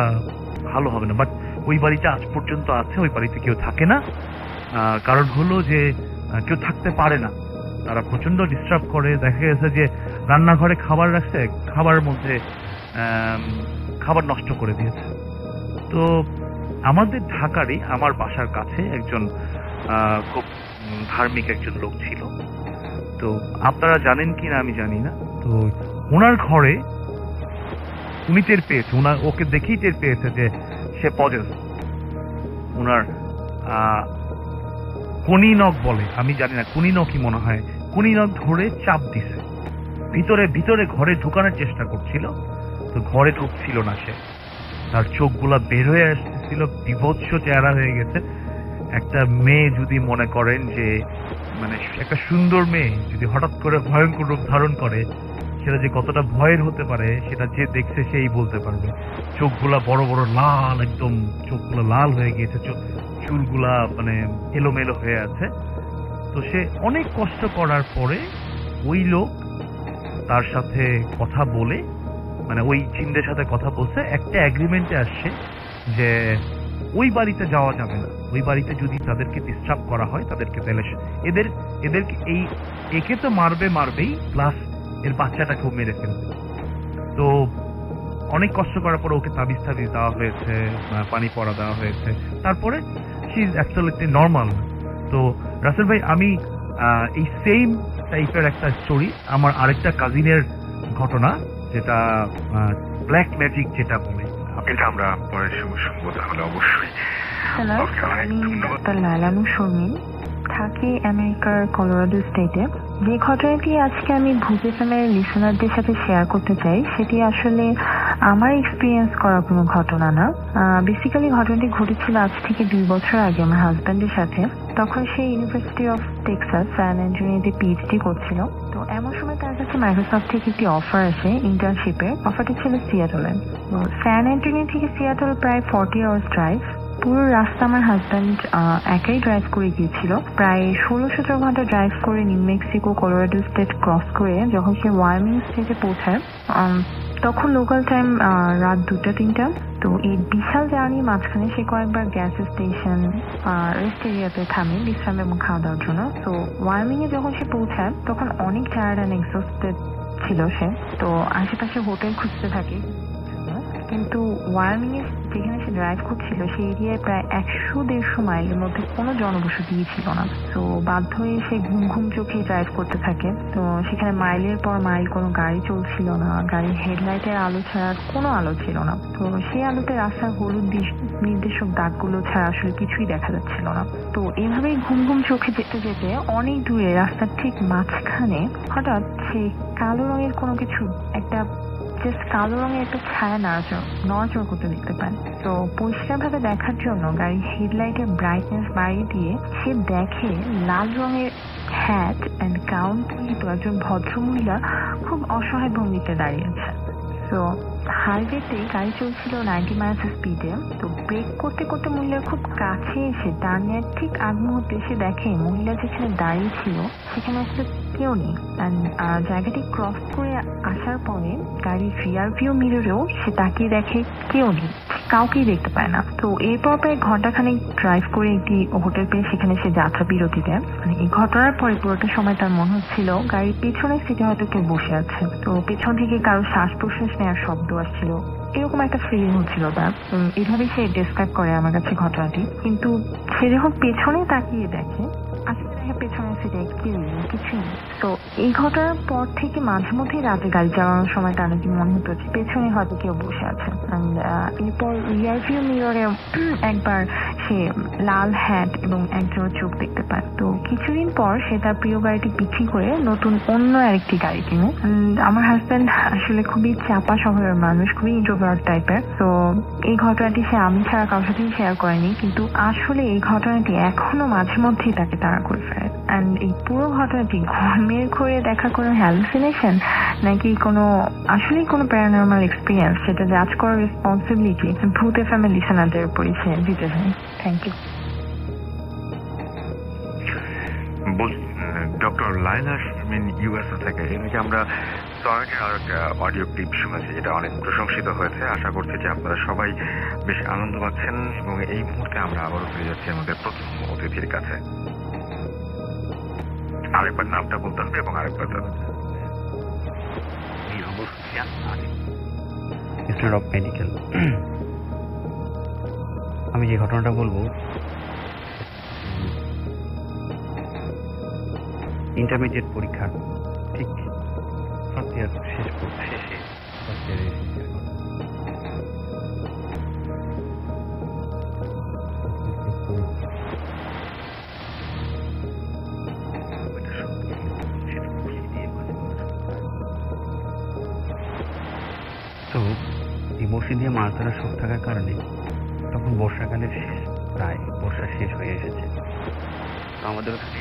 ভালো হবে না। বাট ওই বাড়িটা আজ পর্যন্ত আছে, ওই বাড়িতে কেউ থাকে না। কারণ হলো যে কেউ থাকতে পারে না, তারা প্রচন্ড ডিস্টার্ব করে। দেখা গেছে যে রান্নাঘরে খাবার রাখছে, খাবারের মধ্যে খাবার নষ্ট করে দিয়েছে। তো আমাদের ঢাকারই, আমার বাসার কাছে একজন খুব ধার্মিক একজন লোক ছিল। তো আপনারা জানেন কি না আমি জানি না, তো ওনার ঘরে উনি টের পেয়েছে, ওকে দেখেই টের পেয়েছে যে সে পজেস। ওনার কনিনক বলে, আমি জানি না কনিনকই মনে হয়, কনিনক ধরে চাপ দিছে, ভিতরে ঘরে ঢুকানোর চেষ্টা করছিল। তো ঘরে ঢুকছিল না সে, তার চোখগুলা বের হয়ে আসতেছিল, বিভৎস চেহারা হয়ে গেছে। একটা মেয়ে যদি মনে করেন যে মানে একটা সুন্দর মেয়ে যদি হঠাৎ করে ভয়ঙ্কর রূপ ধারণ করে, সেটা যে কতটা ভয়ের হতে পারে সেটা যে দেখছে সেই বলতে পারবে। চোখগুলা বড় বড় লাল, একদম চোখগুলো লাল হয়ে গিয়েছে, চুলগুলা মানে এলোমেলো হয়ে আছে। তো সে অনেক কষ্ট করার পরে ওই লোক তার সাথে কথা বলে, মানে ওই জিনদের সাথে কথা বলছে, একটা এগ্রিমেন্টে আসছে যে ওই বাড়িতে যাওয়া যাবে না। ওই বাড়িতে যদি তাদেরকে ডিস্টার্ব করা হয়, তাদেরকে তাহলে এদেরকে একে তো মারবেই, প্লাস এর বাচ্চাটাকেও মেরে ফেলবে। তো অনেক কষ্ট করার পর ওকে তাবিজ দেওয়া হয়েছে, পানি পড়া দেওয়া হয়েছে। তারপরে শি ইজ অ্যাবসলিউটলি নর্মাল। তো রাসেল ভাই, আমি এই সেম টাইপের একটা স্টোরি আমার আরেকটা কাজিনের ঘটনা, যেটা ব্ল্যাক ম্যাজিক যেটা বলে। এটা আমরা পরে শুনবো তাহলে অবশ্যই। হ্যালো, Okay, অনেক আমি ধন্যবাদ। ডাক্তার লালানু শর্মিন, থাকি আমেরিকার কলোরাডো স্টেটে। যে ঘটনাটি আজকে আমি ভূত এফএমের লিসনারদের সাথে শেয়ার করতে চাই সেটি আসলে আমার এক্সপিরিয়েন্স করা কোনো ঘটনা না। বেসিক্যালি ঘটনাটি ঘটেছিল আজ থেকে 2 বছর আগে আমার হাজব্যান্ডের সাথে। তখন সে ইউনিভার্সিটি অফ টেক্সাস স্যান অ্যান্টনিওতে পিএইচডি করছিল। তো এমন সময় তার কাছে মাইক্রোসফট থেকে একটি অফার আসে ইন্টার্নশিপের। অফারটি ছিল সিয়াটলে। তো স্যান অ্যান্টনিও থেকে সিয়াটল প্রায় 40 আওয়ার্স ড্রাইভ। পুরো রাস্তা আমার হাজব্যান্ড একাই ড্রাইভ করে গিয়েছিল। প্রায় 16-17 ঘন্টা ড্রাইভ করে new Mexico Colorado state cross করে যখন সে ওয়ার্মিং স্টেটে পৌঁছায় তখন লোকাল টাইম রাত 2টা-3টা। তো এই বিশাল জার্নির মাঝখানে সে কয়েকবার গ্যাস স্টেশন রেস্ট এরিয়াতে থামে বিশ্রাম এবং খাওয়া দাওয়ার জন্য। তো ওয়ার্মিং এ যখন সে পৌঁছায় তখন অনেক টায়ার্ড অ্যান্ড এক্সস্টেড ছিল সে। তো আশেপাশে হোটেল খুঁজতে থাকে, কিন্তু ওয়ার্মিং এ যেখানে সে ড্রাইভ করছিল সেই এরিয়ায় প্রায় 100-150 মাইলের মধ্যে কোনো জনবসতিই ছিল না। তো বাধ্য হয়ে সে ঘুম ঘুম চোখে ড্রাইভ করতে থাকে। তো সেখানে মাইলের পর মাইল কোনো গাড়ি চলছিল না, গাড়ির হেডলাইটের আলো ছাড়া কোনো আলো ছিল না। তো সেই আলোতে রাস্তার হলুদ নির্দেশক দাগগুলো ছাড়া আসলে কিছুই দেখা যাচ্ছিল না। তো এভাবেই ঘুম ঘুম চোখে যেতে যেতে অনেক দূরে রাস্তার ঠিক মাঝখানে হঠাৎ সেই কালো রঙের কোনো কিছু একটা জাস্ট কালো রঙের একটা ছায়া নড়াচড় করতে দেখতে পান। তো পরিষ্কারভাবে দেখার জন্য গাড়ির হেডলাইটের ব্রাইটনেস বাড়িয়ে দিয়ে সে দেখে লাল রঙের হ্যাট অ্যান্ড গাউন পরিহিত একজন ভদ্রমহিলা খুব অসহায় ভঙ্গিতে দাঁড়িয়ে আছে। তো হাইওয়েতে গাড়ি চলছিল 90 মাইলস স্পিডে। তো ব্রেক করতে করতে মহিলার খুব কাছে এসে ডানের ঠিক আগ মুহূর্তে সে দেখে মহিলা যেখানে দাঁড়িয়ে ছিল সেখানে আসলে কেউ নেই। জায়গাটি ক্রস করে আসার পরে গাড়ির রিয়ার ভিউ মিররেও সে তাকিয়ে দেখে কেউ নেই, কাউকেই দেখতে পায় না। তো এরপর প্রায় ঘন্টাখানেক ড্রাইভ করে একটি হোটেল পেয়ে সেখানে সে যাত্রা বিরতি দেয়। মানে এই ঘটনার পরে পুরোটা সময় তার মনে হচ্ছিল গাড়ির পেছনের সিটে হয়তো কেউ বসে আছে। তো পেছন থেকে কারো শ্বাস প্রশ্বাস নেওয়ার শব্দ আসছিল, এরকম একটা ফিলিং হচ্ছিল তার। এইভাবেই সে ডেসক্রাইব করে আমার কাছে ঘটনাটি। কিন্তু সে যখন পেছনে তাকিয়ে দেখে আসলে দেখে পেছনের সিটে কিছুই নেই। তো এই ঘটনার পর থেকে মাঝে মধ্যেই রাতে গাড়ি চালানোর সময় তার নাকি মনে হতো যে পেছনে হয়তো কেউ বসে আছে। এরপর রিয়ার ভিউ মিররে একবার সে লাল হ্যাট এবং একজন চোখ দেখতে পায়। তো কিছুদিন পর সে তার প্রিয় গাড়িটি বিক্রি করে নতুন অন্য আরেকটি গাড়ি কিনে। আমার হাজব্যান্ড আসলে খুবই চাপা স্বভাবের মানুষ, খুবই ইন্ট্রোভার্ট টাইপের। তো এই ঘটনাটি সে আমি ছাড়া কারোর সাথেই শেয়ার করেনি, কিন্তু আসলে এই ঘটনাটি এখনো মাঝে মধ্যেই তাকে তাড়া করে ফেলে। অ্যান্ড এই পুরো ঘটনাটি ঘুমের ঘোরে দেখা কোনো হ্যালুসিনেশন নাকি কোনো আসলেই কোনো প্যারানর্মাল এক্সপিরিয়েন্স, সেটা জাজ করার রেসপন্সিবিলিটি ভূত এফএম এর লিসেনারদের উপরই সে দিতে চাই। Thank you. Doctor Laila Sharmin USA থেকে এদিকে আমরা সনেটের আর একটা অডিও ক্লিপ শুনেছি যেটা অনেক প্রশংসিত হয়েছে। আশা করছি যে আপনারা সবাই বেশ আনন্দ পাচ্ছেন এবং এই মুহূর্তে আমরা আবারও ফিরে যাচ্ছি আমাদের প্রথম অতিথির কাছে। আরেকবার নামটা বলতে হবে এবং আরেকবার ইনস্টিটিউট অফ মেডিকেল। আমি যে ঘটনাটা বলবো ইন্টারমিডিয়েট পরীক্ষা ঠিক ফার্স্ট ইয়ার শেষে ফার্স্ট ইয়ারের শেষের ঘটনা। তো এই বড়শি দিয়ে মাছ ধরার শখ থাকার কারণে তখন বর্ষাকালের শেষ, প্রায় বর্ষা শেষ হয়ে এসেছে। তো আমাদের ওখানে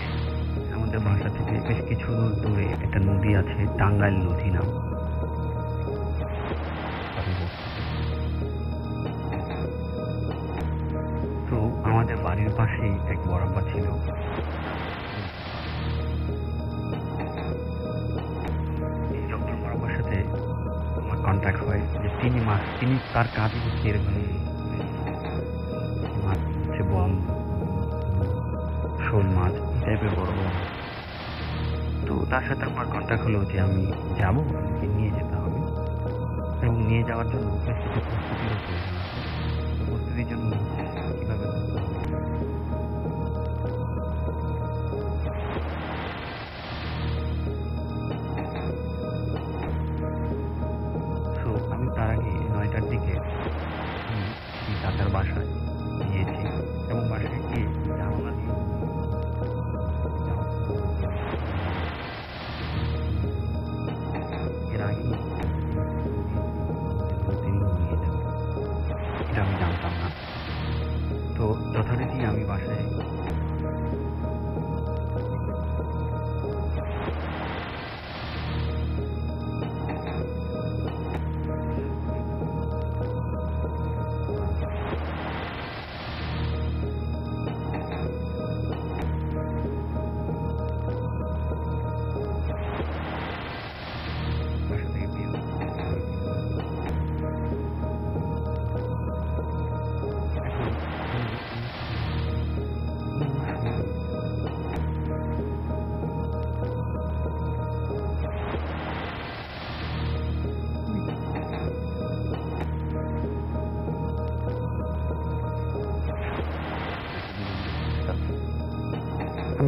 আমাদের বাসা থেকে বেশ কিছু দূরে একটা নদী আছে, টাঙ্গাইল নদী নাম। তো আমাদের বাড়ির পাশেই এক বড়াপা ছিল। এই ডক্টর বড়াপার সাথে আমার কন্ট্যাক্ট হয় যে তিনি তার কাজে হচ্ছে এরকম মাছ হচ্ছে বম, শোল মাছ, এই টাইপের বড় বড়। তো তার সাথে আমার কন্ট্যাক্ট হলো যে আমি যাব, আমাকে নিয়ে যেতে হবে এবং নিয়ে যাওয়ার জন্য বেশ কিছু প্রস্তুতিরও প্রয়োজন আছে। তো প্রস্তুতির জন্য কীভাবে করতে হবে তো আমি তার আগে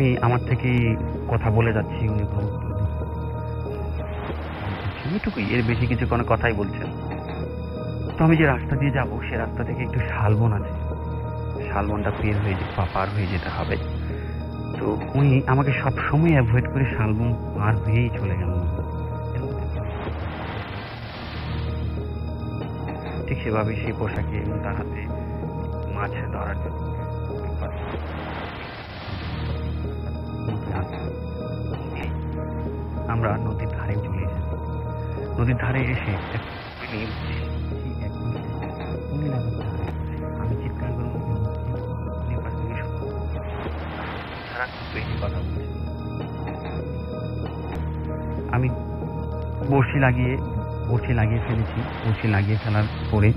আমি আমার থেকে কথা বলে যাচ্ছি, উনি কোনো উত্তর দিচ্ছেন না। এটুকুই, এর বেশি কিছু কোনো কথাই বলছেন। তো আমি যে রাস্তা দিয়ে যাব সে রাস্তা থেকে একটু শালবন আছে, শালবনটা পার হয়ে যেতে হবে। তো উনি আমাকে সব সময় অ্যাভয়েড করে শালবন পার হয়েই চলে গেল। ঠিক সেভাবে সেই পোশাকে এবং তার হাতে মাছ ধরার জন্য আমরা নদীর ধারে চলে এসেছি। নদীর ধারে এসে আমি চিৎকার করে কথা বলছি। আমি বড়শি লাগিয়ে ফেলেছি। বড়শি লাগিয়ে ফেলার পরে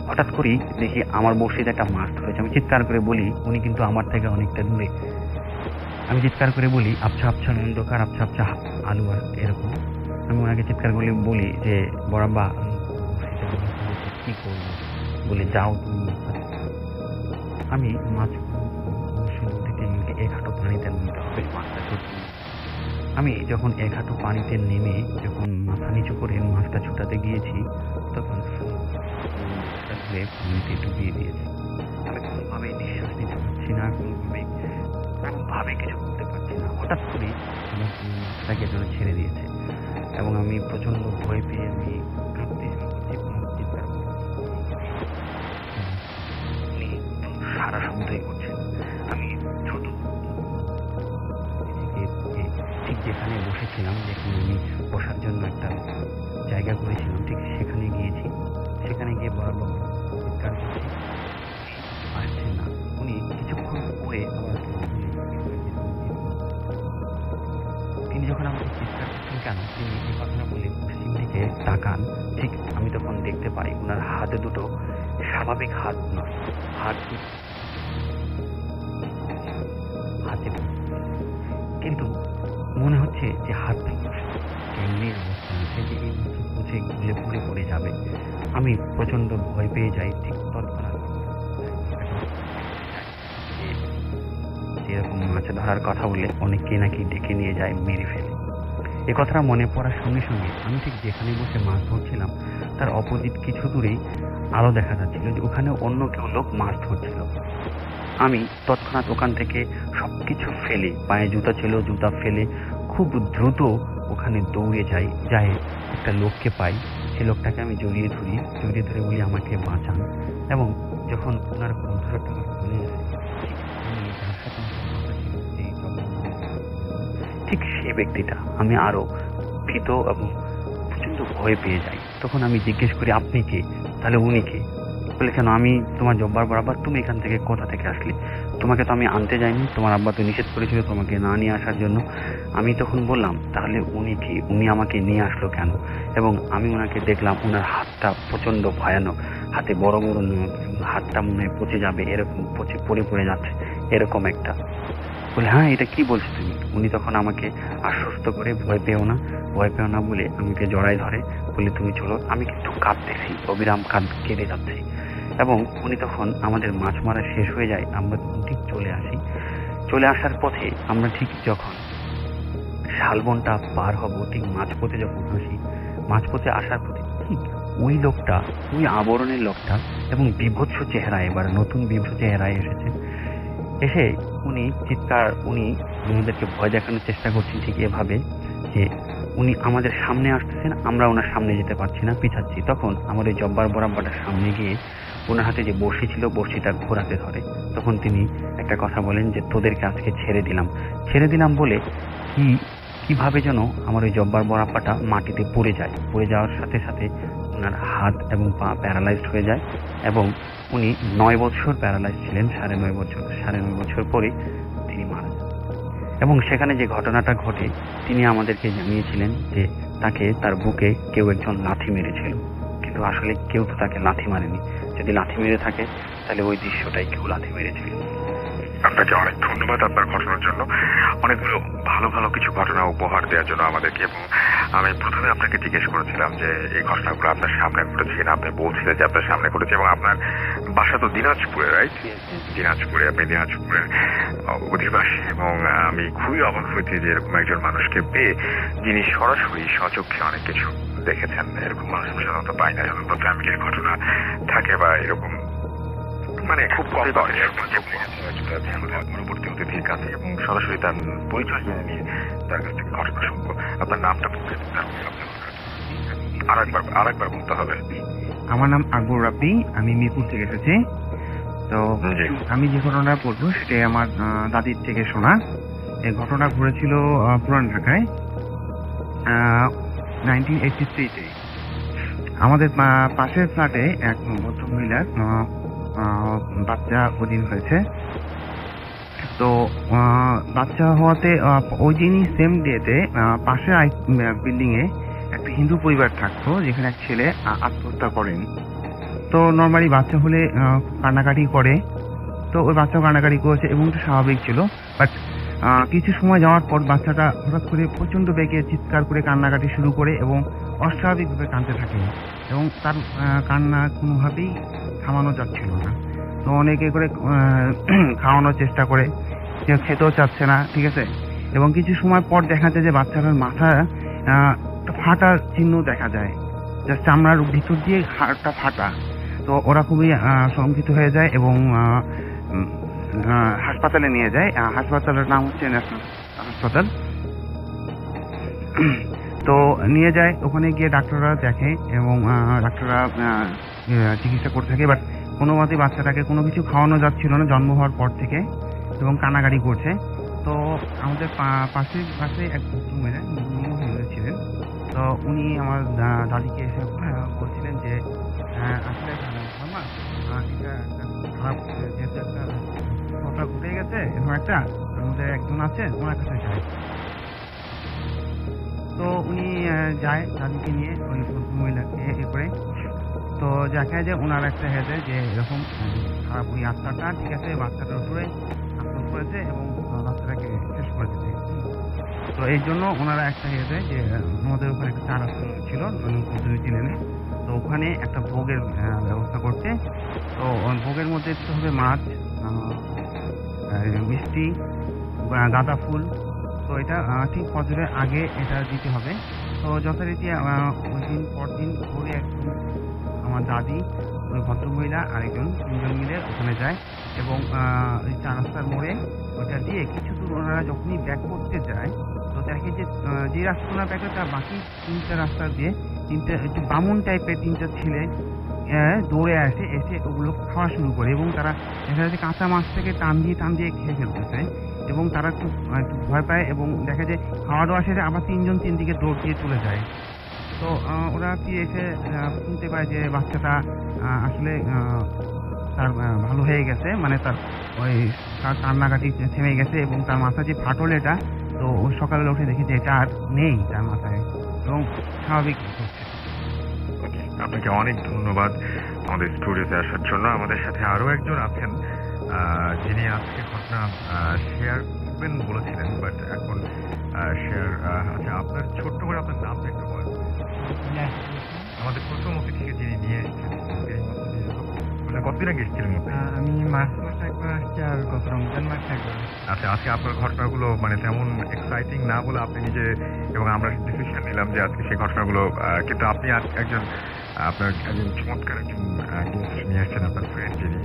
হঠাৎ করেই দেখি আমার বড়শিতে একটা মাছ ধরেছে। আমি চিৎকার করে বলি, উনি কিন্তু আমার থেকে অনেকটা দূরে। আমি চিৎকার করে বলি, আবছা আবছা অন্ধকার, আবছা আবছা আলু আর এরকম। আমি ওনাকে চিৎকার করে বলি যে বড়াব্বা কি করবো, বলে যাও তুমি। আমি মাছ নদীতে এক হাঁটু পানিতে নামতে হবে, মাছটা ছুটতে। আমি যখন এক হাঁটু পানিতে নেমে যখন মাথা নিচু করে মাছটা ছুটাতে গিয়েছি, তখন পানিতে ডুবিয়ে দিয়েছি। আমি কোনোভাবে নিঃশ্বাস নিতে পারছি না, কোনোভাবে কিছু করতে পারছি না। হঠাৎ করেই আমার মাছটাকে যেন ছেড়ে দিয়েছে এবং আমি প্রচন্ড ভয় পেয়ে আমি কাঁপতে চিৎকার উনি সারা শব্দই করছেন। আমি ছোট ঠিক যেখানে বসেছিলাম, যেখানে আমি বসার জন্য একটা জায়গা করেছিলাম, ঠিক সেখানে গিয়েছি। সেখানে গিয়ে বরাবর চিৎকার করছি, আসছেন না। উনি কিছুক্ষণ পরে আবার তিনি যখন আমাকে চিৎকার করছেন কেন, তিনি এই কথাটা বলে পশ্চিম দিকে তাকান। ঠিক আমি তখন দেখতে পাই ওনার হাতে দুটো স্বাভাবিক হাত নয়, হাতে কিন্তু মনে হচ্ছে যে হাতটা কেমনির অবস্থা আছে, যে এই মুখে গুলে পুড়ে পড়ে যাবে। আমি প্রচন্ড ভয় পেয়ে যাই। ঠিক তৎক্ষণাৎ এরকম মাছ ধরার কথা বলে অনেককে নাকি ডেকে নিয়ে যায়, মেরে ফেলে। এ কথাটা মনে পড়ার সঙ্গে সঙ্গে আমি ঠিক যেখানে বসে মাছ ধরছিলাম তার অপোজিট কিছু দূরেই আলো দেখা যাচ্ছিল যে ওখানে অন্য কেউ লোক মাছ ধরছিল। আমি তৎক্ষণাৎ ওখান থেকে সবকিছু ফেলে, পায়ে জুতা ছিল জুতা ফেলে খুব দ্রুত ওখানে দৌড়ে যাই। একটা লোককে পাই, সে লোকটাকে আমি জড়িয়ে ধরে বলি আমাকে বাঁচান। এবং যখন ওনার কণ্ঠটা আমার মনে আসে, ঠিক সেই ব্যক্তিটা, আমি আরো ভীত এবং প্রচন্ড ভয় পেয়ে যাই। তখন আমি জিজ্ঞেস করি, আপনি কে? তাহলে উনি কে? বলে, কেন আমি তোমার জব্বার বরাবর, তুমি এখান থেকে কোথা থেকে আসলে? তোমাকে তো আমি আনতে যাইনি, তোমার আব্বা তো নিষেধ করেছিল তোমাকে না নিয়ে আসার জন্য। আমি তখন বললাম, তাহলে উনি কি? উনি আমাকে নিয়ে আসলো কেন? এবং আমি ওনাকে দেখলাম ওনার হাতটা প্রচন্ড ভয়ানক, হাতে বড় বড় নখ, হাতটা মনে হয় পচে যাবে, এরকম পড়ে যাচ্ছে এরকম একটা। বলে, হ্যাঁ এটা কি বলছো তুমি? উনি তখন আমাকে আশ্বস্ত করে ভয় পেও না বলে আমাকে জড়াই ধরে, বলে তুমি চলো। আমি কিন্তু কাঁদতেছি, অবিরাম কেঁদে যাচ্ছি। এবং উনি তখন আমাদের মাছ মারা শেষ হয়ে যায়, আমরা তখন ঠিক চলে আসার পথে আমরা ঠিক যখন শালবনটা পার হব, ঠিক মাঝপথে যখন আসি, মাঝপথে আসার পথে ঠিক ওই লোকটা, ওই আবরণের লোকটা এবং বিভৎস চেহারায়, এবার নতুন বিভৎস চেহারায় এসে উনি আমাদেরকে ভয় দেখানোর চেষ্টা করছেন ঠিক এভাবে যে উনি আমাদের সামনে আসতেছেন, আমরা ওনার সামনে যেতে পারছি না, পিছাচ্ছি। তখন আমার ওই জব্বার বরাবরটার সামনে গিয়ে ওনার হাতে যে বড়শি ছিল বড়শিটা ঘোরাতে ধরে। তখন তিনি একটা কথা বলেন যে তোদেরকে আজকে ছেড়ে দিলাম বলে কিভাবে যেন আমার ওই জব্বার বরাবরটা মাটিতে পড়ে যাওয়ার সাথে সাথে ওনার হাত এবং পা প্যারালাইজড হয়ে যায় এবং উনি 9 বছর প্যারালাইজ ছিলেন। 9.5 বছর পরে তিনি মারা যান। এবং সেখানে যে ঘটনাটা ঘটে, তিনি আমাদেরকে জানিয়েছিলেন যে তাকে তার বুকে কেউ একজন লাথি মেরেছিল, কিন্তু আসলে কেউ তো তাকে লাথি মারেনি। যদি লাথি মেরে থাকে তাহলে ওই দৃশ্যটাই কেউ লাথি মেরেছিল। আপনাকে অনেক ধন্যবাদ আপনার ঘটনার জন্য, অনেকগুলো ভালো ভালো কিছু ঘটনা উপহার দেওয়ার জন্য আমাদেরকে। এবং আমি প্রথমে আপনাকে জিজ্ঞেস করেছিলাম যে এই ঘটনাগুলো আপনার সামনে ঘটেছে কিনা। আপনি বলছিলেন যে আপনার সামনে ঘটেছে, এবং আপনার বাসা তো দিনাজপুরে, রাইট? দিনাজপুরে, আপনি দিনাজপুরের অধিবাসী। এবং আমি খুবই অবাক হয়েছি যে এরকম একজন মানুষকে পেয়ে যিনি সরাসরি স্বচক্ষে অনেক কিছু দেখেছেন। এরকম মানুষ সাধারণত পাই না, সাধারণত ফ্যামিলির ঘটনা থাকে বা এরকম মানে খুব কম পরবর্তী অতিথির কাছে এবং সরাসরি তার পরিচয় জেনে নিয়ে তার কাছ থেকে ঘটনা শুনবো। আপনার নামটা আরেকবার বলতে হবে। আমার নাম আকবর রাব্বি, আমি মিরপুর থেকে এসেছি। তো আমি যে ঘটনা বলবো সেটা আমার দাদির থেকে শোনা। এই ঘটনা ঘটেছিল পুরান ঢাকায় 1983-তে। আমাদের পাশের ফ্ল্যাটে এক ভদ্রমহিলার বাচ্চা ওদিন হয়েছে। তো বাচ্চা হওয়াতে ওই দিনই সেম ডেতে পাশের বিল্ডিং এ একটা হিন্দু পরিবার থাকতো, যেখানে এক ছেলে আত্মহত্যা করেন। তো নর্মালি বাচ্চা হলে কান্নাকাটি করে, তো ওই বাচ্চা কান্নাকাটি করেছে এবং এটা স্বাভাবিক ছিল। বাট কিছু সময় যাওয়ার পর বাচ্চাটা হঠাৎ করে প্রচন্ড বেগে চিৎকার করে কান্নাকাটি শুরু করে এবং অস্বাভাবিকভাবে কাঁদতে থাকে, এবং তার কান্না কোনোভাবেই থামানো যাচ্ছিল না। তো অনেকে করে খাওয়ানোর চেষ্টা করে, কেউ খেতেও চাচ্ছে না, ঠিক আছে। এবং কিছু সময় পর দেখা যায় যে বাচ্চাটার মাথা ফাটার চিহ্ন দেখা যায়, জাস্ট চামড়ার ভিতর দিয়ে হাড়টা ফাটা। তো ওরা খুবই শঙ্কিত হয়ে যায় এবং হাসপাতালে নিয়ে যায়। হাসপাতালের নাম হচ্ছে ন্যাশনাল হাসপাতাল। তো নিয়ে যায়, ওখানে গিয়ে ডাক্তাররা দেখে এবং ডাক্তাররা চিকিৎসা করতে থাকে। বাট কোনো মতেই বাচ্চাটাকে কোনো কিছু খাওয়ানো যাচ্ছিল না জন্ম হওয়ার পর থেকে, এবং কান্নাকাটি করছে। তো আমাদের পাশে এক মহিলা ছিলেন, তো উনি আমার দাদিকে এসে বলছিলেন যে আসলে মামা এটা খারাপ, যেহেতু একটা ঘটনা ঘটে গেছে, এরকম একটা আমাদের একজন আছে, ওনার কাছে যায়। তো উনি যায় দাদিকে নিয়ে ওই মহিলাকে করে। তো দেখা যায় ওনার একটা হেঁটে যে এরকম খারাপ ওই আত্মাটা, ঠিক আছে, বাচ্চাটার উপরে আক্রমণ করেছে এবং বাচ্চাটাকে শেষ করে দিতে। তো এই জন্য ওনারা একটা হেঁটে যে আমাদের ওখানে একটা চার আশ্রম ছিল ছিলেন, তো ওখানে একটা ভোগের ব্যবস্থা করছে। তো ভোগের মধ্যে দিতে হবে মাছ, মিষ্টি, গাঁদা ফুল। তো এটা ঠিক ফজরের আগে এটা দিতে হবে। তো যথারীতি ওই দিন পরদিন ভোরে একদম আমার দাদি, ওই ভদ্রমহিলা আরেকজন, তিনজন মিলে ওখানে যায় এবং ওই চার রাস্তার মোড়ে ওইটা দিয়ে কিছু দূর ওনারা যখনই ব্যাক করতে যায়, তো দেখে যে রাস্তাগুলো ব্যাক করে তার বাকি তিনটা রাস্তা দিয়ে তিনটা একটু বামুন টাইপের তিনটা ছেলে দৌড়ে এসে ওগুলো খাওয়া শুরু করে, এবং তারা দেখা যাচ্ছে কাঁচা মাছ থেকে টান দিয়ে খেয়ে ফেলতেছে, এবং তারা একটু ভয় পায় এবং দেখা যায় খাওয়া দাওয়া শেষে আবার তিনজন তিন দিকে দৌড় দিয়ে চলে যায়। তো ওরা কি এসে শুনতে পায় যে বাচ্চাটা আসলে তার ভালো হয়ে গেছে, মানে তার ওই তার কান্নাকাটি থেমে গেছে এবং তার মাথা যে ফাটল এটা, তো ওই সকালে উঠে দেখি যে এটা আর নেই তার মাথায় এবং স্বাভাবিক হচ্ছে। আপনাকে অনেক ধন্যবাদ আমাদের স্টুডিওতে আসার জন্য। আমাদের সাথে আরো একজন আছেন যিনি আজকে ঘটনা শেয়ার করবেন বলেছিলেন, বাট এখন শেয়ার। আচ্ছা, আপনার ছোট্ট করে আপনার নামটা একটু বলেন। আমাদের প্রথম অতিথিকে যিনি নিয়ে এসেছেন, কতদিন আগে এসেছিলেন? আমি মার্চ মাসে একবার আসছি আর গত রমজান মাসে একবার। আচ্ছা, আজকে আপনার ঘটনাগুলো মানে তেমন এক্সাইটিং না বলে আপনি নিজে এবং আমরা ডিসিশন নিলাম যে আজকে সেই ঘটনাগুলো, কিন্তু আপনি একজন আপনার একজন চমৎকার একজন গেস্ট নিয়ে আসছেন, আপনার ফ্রেন্ড, যিনি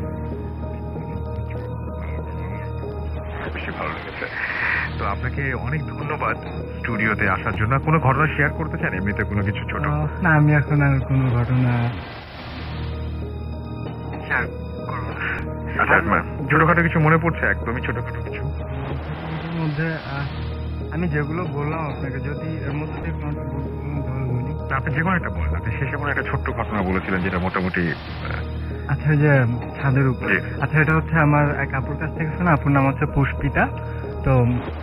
বেশি ভালো লেগেছে। তো আপনাকে অনেক ধন্যবাদ স্টুডিওতে আসার জন্য। কোনো ঘটনা শেয়ার করতে চান এমনিতে কোনো কিছু ছোট? না, আমি এখন আর কোনো ঘটনা শেয়ার করব না। আচ্ছা, ছোটখাটো কিছু মনে পড়ছে? একদমই ছোটখাটো কিছু মধ্যে আমি যেগুলো বললাম আপনাকে, যদি এর মধ্যে কোনো বলি, আপনি যে কোনো একটা বলেন। আপনি শেষে কোনো একটা ছোট্ট ঘটনা বলেছিলেন যেটা মোটামুটি। আচ্ছা, যে ছাদের উপরে, আচ্ছা এটা হচ্ছে আমার এক আপুর কাছ থেকে শোনা। আপুর নাম হচ্ছে পুষ্পিতা। তো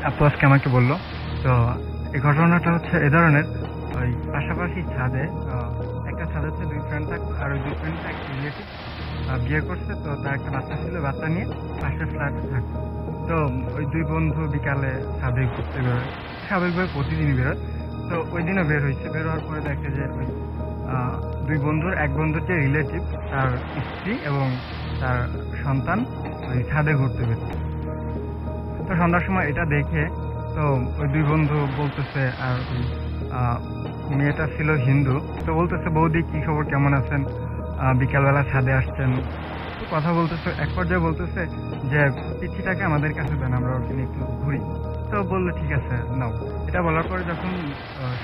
আপু আজকে আমাকে বললো। তো এই ঘটনাটা হচ্ছে এ ধরনের, ওই পাশাপাশি ছাদে একটা ছাদে হচ্ছে দুই ফ্রেন্ড থাকতো, আর ওই দুই ফ্রেন্ডটা এক রিলেটিভ বিয়ে করছে। তো তার একটা বাচ্চা ছিল, বাচ্চা নিয়ে পাশের ফ্ল্যাটে থাকতো। তো ওই দুই বন্ধু বিকালে ছাদে ঘুরতে বেরোয়, স্বাভাবিকভাবে প্রতিদিনই বেরোয়। তো ওই দিনও বের হয়েছে, বের হওয়ার পরে দেখে যে ওই দুই বন্ধুর এক বন্ধুর যে রিলেটিভ তার স্ত্রী এবং তার সন্তান ওই ছাদে ঘুরতে বেরোয়। তো সন্ধ্যার সময় এটা দেখে তো ওই দুই বন্ধু বলতেছে, আর ওই মেয়েটা ছিল হিন্দু, তো বলতেছে বৌদি কি খবর, কেমন আছেন, বিকালবেলা ছাদে আসছেন, তো কথা বলতেছে। এক পর্যায়ে বলতেছে যে পিচ্ছিটাকে আমাদের কাছে দেন, আমরা ওকে নিয়ে একটু ঘুরি। তো বললো ঠিক আছে নাও। এটা বলার পরে যখন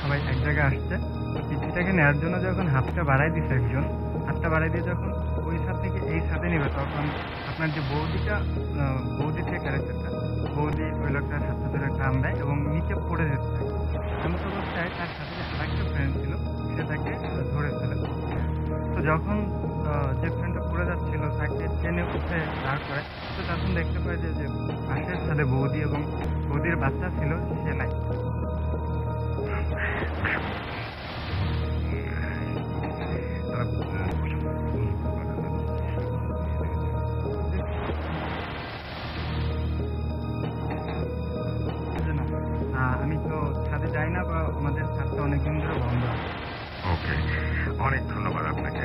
সবাই এক জায়গায় আসছে, তো পিচ্ছিটাকে নেওয়ার জন্য যখন হাতটা বাড়াই দিছে একজন, হাতটা বাড়াই দিয়ে যখন ওই ছাদ থেকে এই ছাদে নেবে, তখন আপনার যে বৌদির যে ক্যারেক্টারটা, বৌদি ওই লোকটার হাতটা ধরে টান দেয় এবং নিচে পড়ে যেতে থাকে। এমন অবস্থায় তার সাথে যে আরেকটা ফ্রেন্ড ছিল সে তাকে ধরে ফেলে। তো যখন যে ফ্রেন্ডটা পড়ে যাচ্ছিল তাকে টেনে উঠে দাঁড় করে, তো তখন দেখতে পায় যে পাশের ছাদে বৌদি এবং বৌদির বাচ্চা ছিল, সে নাই। আমি তো ছাদে যাই না, বা আমাদের ছাদটা অনেকদিন ধরে বন্ধ আছে। ওকে, অনেক ধন্যবাদ আপনাকে।